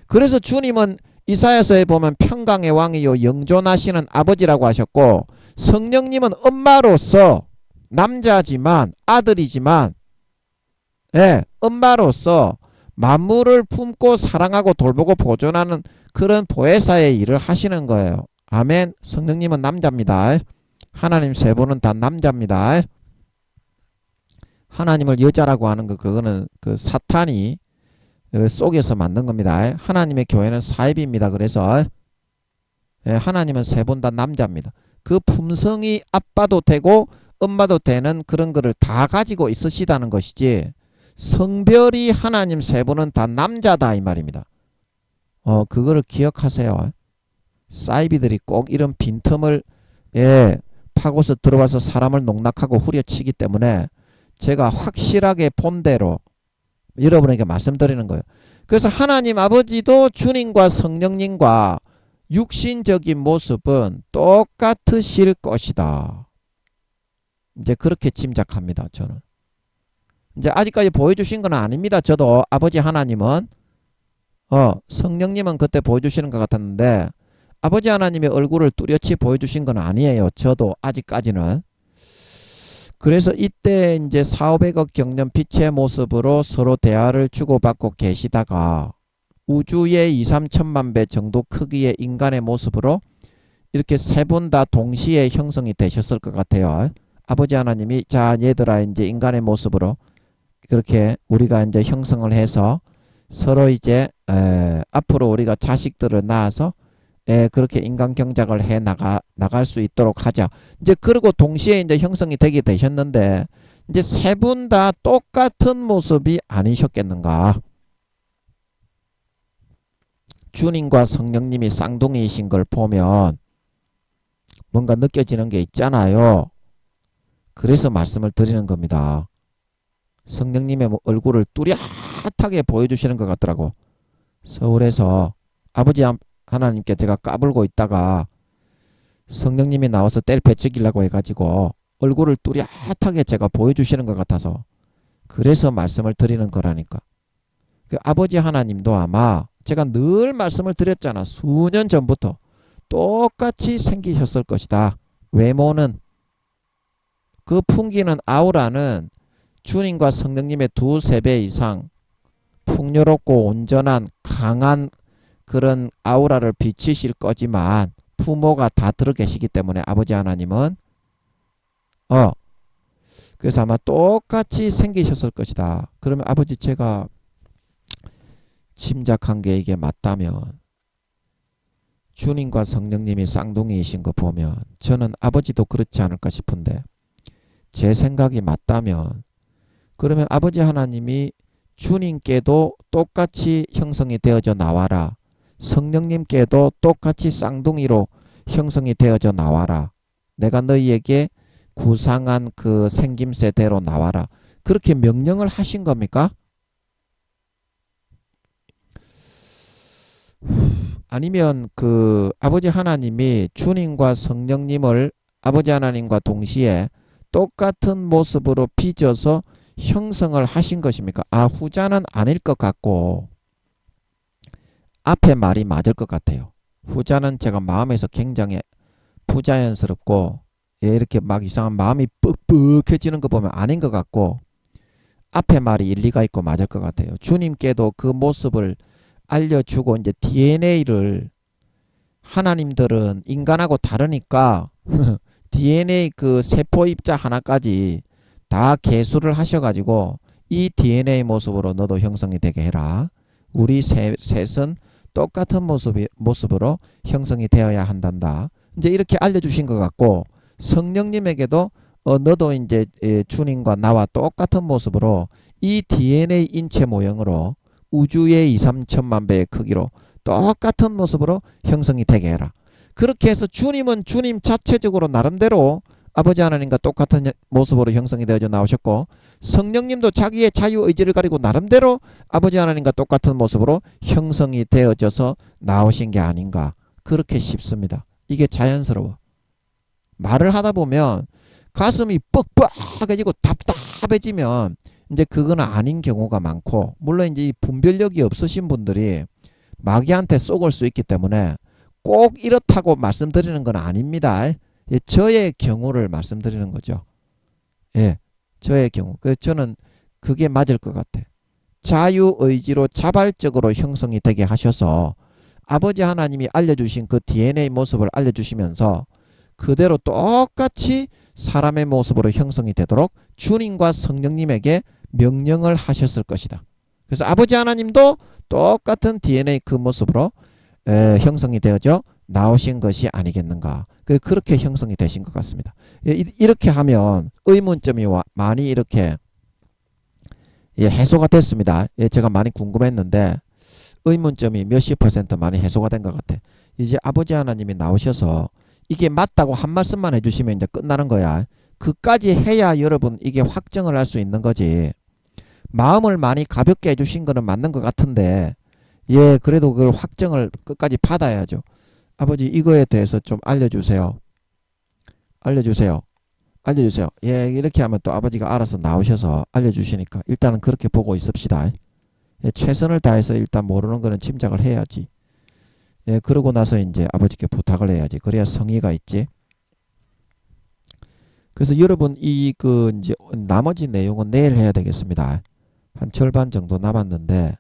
그래서 주님은 이사야서에 보면 평강의 왕이요 영존하시는 아버지라고 하셨고 성령님은 엄마로서 남자지만 아들이지만 엄마로서 만물을 품고 사랑하고 돌보고 보존하는 그런 보혜사의 일을 하시는 거예요. 아멘. 성령님은 남자입니다. 하나님 세 분은 다 남자입니다. 하나님을 여자라고 하는 거 그거는 그 사탄이 속에서 만든 겁니다. 하나님의 교회는 사입입니다. 그래서 하나님은 세 분 다 남자입니다. 그 품성이 아빠도 되고 엄마도 되는 그런 거를 다 가지고 있으시다는 것이지 성별이 하나님 세 분은 다 남자다 이 말입니다. 그거를 기억하세요. 사이비들이 꼭 이런 빈틈을 파고서 들어와서 사람을 농락하고 후려치기 때문에 제가 확실하게 본대로 여러분에게 말씀드리는 거예요. 그래서 하나님 아버지도 주님과 성령님과 육신적인 모습은 똑같으실 것이다. 이제 그렇게 짐작합니다. 저는. 이제 아직까지 보여주신 건 아닙니다. 저도 아버지 하나님은 성령님은 그때 보여주시는 것 같았는데 아버지 하나님의 얼굴을 뚜렷이 보여주신 건 아니에요. 저도 아직까지는. 그래서 이때 이제 4,500억 경년 빛의 모습으로 서로 대화를 주고받고 계시다가 우주의 2, 3천만 배 정도 크기의 인간의 모습으로 이렇게 세 분 다 동시에 형성이 되셨을 것 같아요. 아버지 하나님이 자 얘들아 이제 인간의 모습으로 그렇게 우리가 이제 형성을 해서 서로 이제 앞으로 우리가 자식들을 낳아서 그렇게 인간 경작을 해 나갈 수 있도록 하자. 이제 그리고 동시에 이제 형성이 되게 되셨는데 이제 세 분 다 똑같은 모습이 아니셨겠는가? 주님과 성령님이 쌍둥이이신 걸 보면 뭔가 느껴지는 게 있잖아요. 그래서 말씀을 드리는 겁니다. 성령님의 얼굴을 뚜렷하게 보여주시는 것 같더라고. 서울에서 아버지 하나님께 제가 까불고 있다가 성령님이 나와서 때를 배치기려고 해가지고 얼굴을 뚜렷하게 제가 보여주시는 것 같아서 그래서 말씀을 드리는 거라니까. 그 아버지 하나님도 아마 제가 늘 말씀을 드렸잖아. 수년 전부터 똑같이 생기셨을 것이다. 외모는 그 풍기는 아우라는 주님과 성령님의 두세 배 이상 풍요롭고 온전한 강한 그런 아우라를 비치실 거지만 부모가 다 들어 계시기 때문에 아버지 하나님은 그래서 아마 똑같이 생기셨을 것이다. 그러면 아버지 제가 짐작한 게 이게 맞다면 주님과 성령님이 쌍둥이이신 거 보면 저는 아버지도 그렇지 않을까 싶은데 제 생각이 맞다면 그러면 아버지 하나님이 주님께도 똑같이 형성이 되어져 나와라. 성령님께도 똑같이 쌍둥이로 형성이 되어져 나와라. 내가 너희에게 구상한 그 생김새대로 나와라. 그렇게 명령을 하신 겁니까? 아니면 그 아버지 하나님이 주님과 성령님을 아버지 하나님과 동시에 똑같은 모습으로 빚어서 형성을 하신 것입니까? 후자는 아닐 것 같고 앞에 말이 맞을 것 같아요. 후자는 제가 마음에서 굉장히 부자연스럽고 이렇게 막 이상한 마음이 뻑뻑해지는 거 보면 아닌 것 같고 앞에 말이 일리가 있고 맞을 것 같아요. 주님께도 그 모습을 알려주고 이제 DNA를 하나님들은 인간하고 다르니까 DNA 그 세포 입자 하나까지 다 개수를 하셔가지고 이 DNA 모습으로 너도 형성이 되게 해라. 우리 셋은 똑같은 모습으로 형성이 되어야 한단다. 이제 이렇게 알려주신 것 같고 성령님에게도 너도 이제 주님과 나와 똑같은 모습으로 이 DNA 인체 모형으로 우주의 2, 3천만 배의 크기로 똑같은 모습으로 형성이 되게 해라. 그렇게 해서 주님은 주님 자체적으로 나름대로 아버지 하나님과 똑같은 모습으로 형성이 되어져 나오셨고 성령님도 자기의 자유의지를 가지고 나름대로 아버지 하나님과 똑같은 모습으로 형성이 되어져서 나오신 게 아닌가 그렇게 싶습니다. 이게 자연스러워. 말을 하다 보면 가슴이 뻑뻑해지고 답답해지면 이제 그건 아닌 경우가 많고 물론 이제 이 분별력이 없으신 분들이 마귀한테 쏘을 수 있기 때문에 꼭 이렇다고 말씀드리는 건 아닙니다. 저의 경우를 말씀드리는 거죠. 저의 경우. 저는 그게 맞을 것 같아. 자유의지로 자발적으로 형성이 되게 하셔서 아버지 하나님이 알려주신 그 DNA 모습을 알려주시면서 그대로 똑같이 사람의 모습으로 형성이 되도록 주님과 성령님에게 명령을 하셨을 것이다. 그래서 아버지 하나님도 똑같은 DNA 그 모습으로 형성이 되어져 나오신 것이 아니겠는가. 그렇게 형성이 되신 것 같습니다. 이렇게 하면 의문점이 많이 이렇게 해소가 됐습니다. 제가 많이 궁금했는데 의문점이 몇십 % 많이 해소가 된 것 같아. 이제 아버지 하나님이 나오셔서 이게 맞다고 한 말씀만 해주시면 이제 끝나는 거야. 그까지 해야 여러분 이게 확정을 할 수 있는 거지. 마음을 많이 가볍게 해주신 거는 맞는 것 같은데 그래도 그걸 확정을 끝까지 받아야죠. 아버지 이거에 대해서 좀 알려주세요. 알려주세요. 이렇게 하면 또 아버지가 알아서 나오셔서 알려주시니까 일단은 그렇게 보고 있읍시다. 최선을 다해서 일단 모르는 거는 짐작을 해야지. 그러고 나서 이제 아버지께 부탁을 해야지. 그래야 성의가 있지. 그래서 여러분 이제 나머지 내용은 내일 해야 되겠습니다. 한 절반 정도 남았는데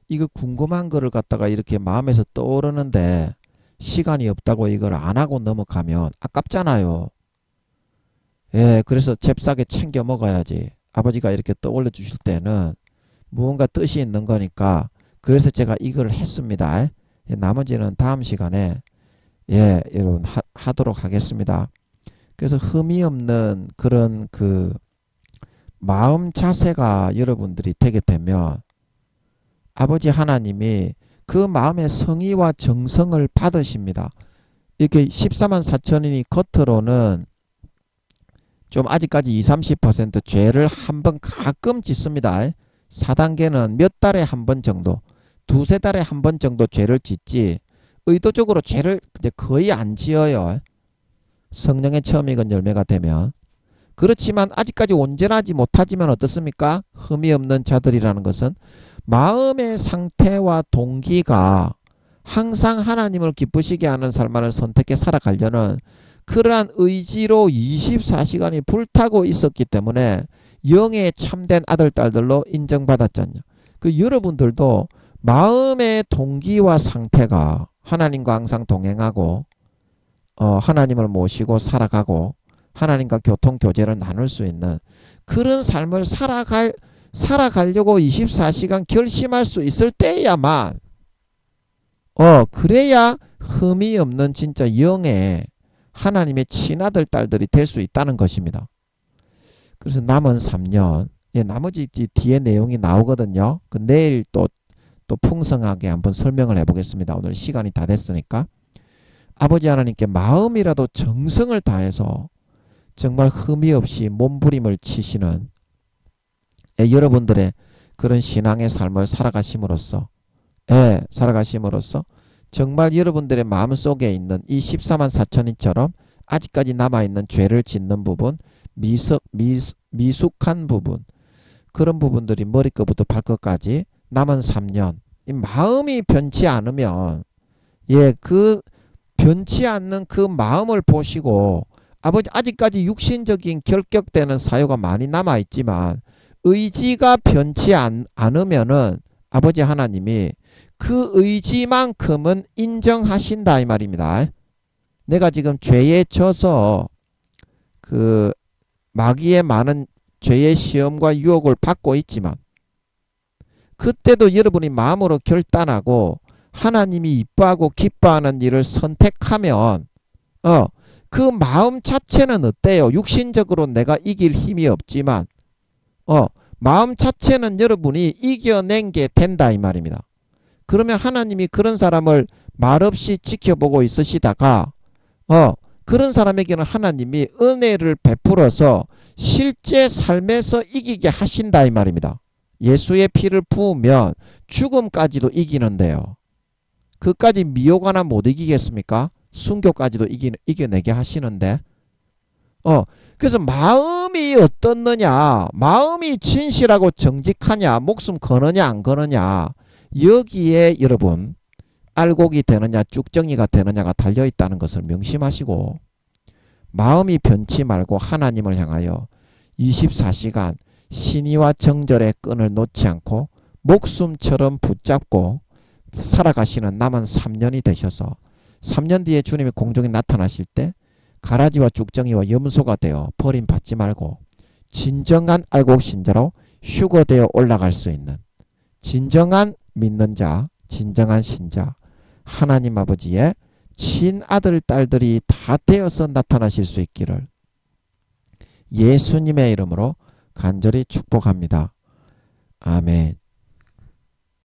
이거 궁금한 거를 갖다가 이렇게 마음에서 떠오르는데 시간이 없다고 이걸 안 하고 넘어가면 아깝잖아요. 그래서 잽싸게 챙겨 먹어야지. 아버지가 이렇게 떠올려 주실 때는 무언가 뜻이 있는 거니까 그래서 제가 이걸 했습니다. 나머지는 다음 시간에 예, 여러분 하도록 하겠습니다. 그래서 흠이 없는 그런 그 마음 자세가 여러분들이 되게 되면 아버지 하나님이 그 마음의 성의와 정성을 받으십니다. 이렇게 14만 4천인이 겉으로는 좀 아직까지 20-30% 죄를 한 번 가끔 짓습니다. 4단계는 몇 달에 한 번 정도, 두세 달에 한 번 정도 죄를 짓지 의도적으로 죄를 거의 안 지어요. 성령의 처음 익은 열매가 되면. 그렇지만 아직까지 온전하지 못하지만 어떻습니까? 흠이 없는 자들이라는 것은 마음의 상태와 동기가 항상 하나님을 기쁘시게 하는 삶을 선택해 살아가려는 그러한 의지로 24시간이 불타고 있었기 때문에 영의 참된 아들, 딸들로 인정받았잖아요. 그 여러분들도 마음의 동기와 상태가 하나님과 항상 동행하고 하나님을 모시고 살아가고 하나님과 교통 교제를 나눌 수 있는 그런 삶을 살아가려고 24시간 결심할 수 있을 때야만 그래야 흠이 없는 진짜 영의 하나님의 친아들 딸들이 될 수 있다는 것입니다. 그래서 남은 3년 나머지 뒤에 내용이 나오거든요. 그 내일 또 풍성하게 한번 설명을 해보겠습니다. 오늘 시간이 다 됐으니까. 아버지 하나님께 마음이라도 정성을 다해서 정말 흠이 없이 몸부림을 치시는 여러분들의 그런 신앙의 삶을 살아가심으로써 정말 여러분들의 마음속에 있는 이 14만 4천인처럼 아직까지 남아있는 죄를 짓는 부분, 미숙한 부분, 그런 부분들이 머리끝부터 발끝까지 남은 3년 이 마음이 변치 않으면 그 변치 않는 그 마음을 보시고 아버지 아직까지 육신적인 결격되는 사유가 많이 남아있지만 의지가 변치 않으면은 아버지 하나님이 그 의지만큼은 인정하신다 이 말입니다. 내가 지금 죄에 져서 그 마귀의 많은 죄의 시험과 유혹을 받고 있지만 그때도 여러분이 마음으로 결단하고 하나님이 이뻐하고 기뻐하는 일을 선택하면 그 마음 자체는 어때요? 육신적으로 내가 이길 힘이 없지만 마음 자체는 여러분이 이겨낸 게 된다 이 말입니다. 그러면 하나님이 그런 사람을 말없이 지켜보고 있으시다가 그런 사람에게는 하나님이 은혜를 베풀어서 실제 삶에서 이기게 하신다 이 말입니다. 예수의 피를 부으면 죽음까지도 이기는데요. 그까지 미혹 하나 못 이기겠습니까? 순교까지도 이겨내게 하시는데 그래서 마음이 어떻느냐, 마음이 진실하고 정직하냐, 목숨 거느냐 안 거느냐, 여기에 여러분 알곡이 되느냐 쭉정이가 되느냐가 달려있다는 것을 명심하시고 마음이 변치 말고 하나님을 향하여 24시간 신의와 정절의 끈을 놓지 않고 목숨처럼 붙잡고 살아가시는 남은 3년이 되셔서 3년 뒤에 주님이 공중에 나타나실 때 가라지와 쭉정이와 염소가 되어 버림받지 말고 진정한 알곡신자로 휴거되어 올라갈 수 있는 진정한 믿는 자, 진정한 신자, 하나님 아버지의 친아들 딸들이 다 되어서 나타나실 수 있기를 예수님의 이름으로 간절히 축복합니다. 아멘.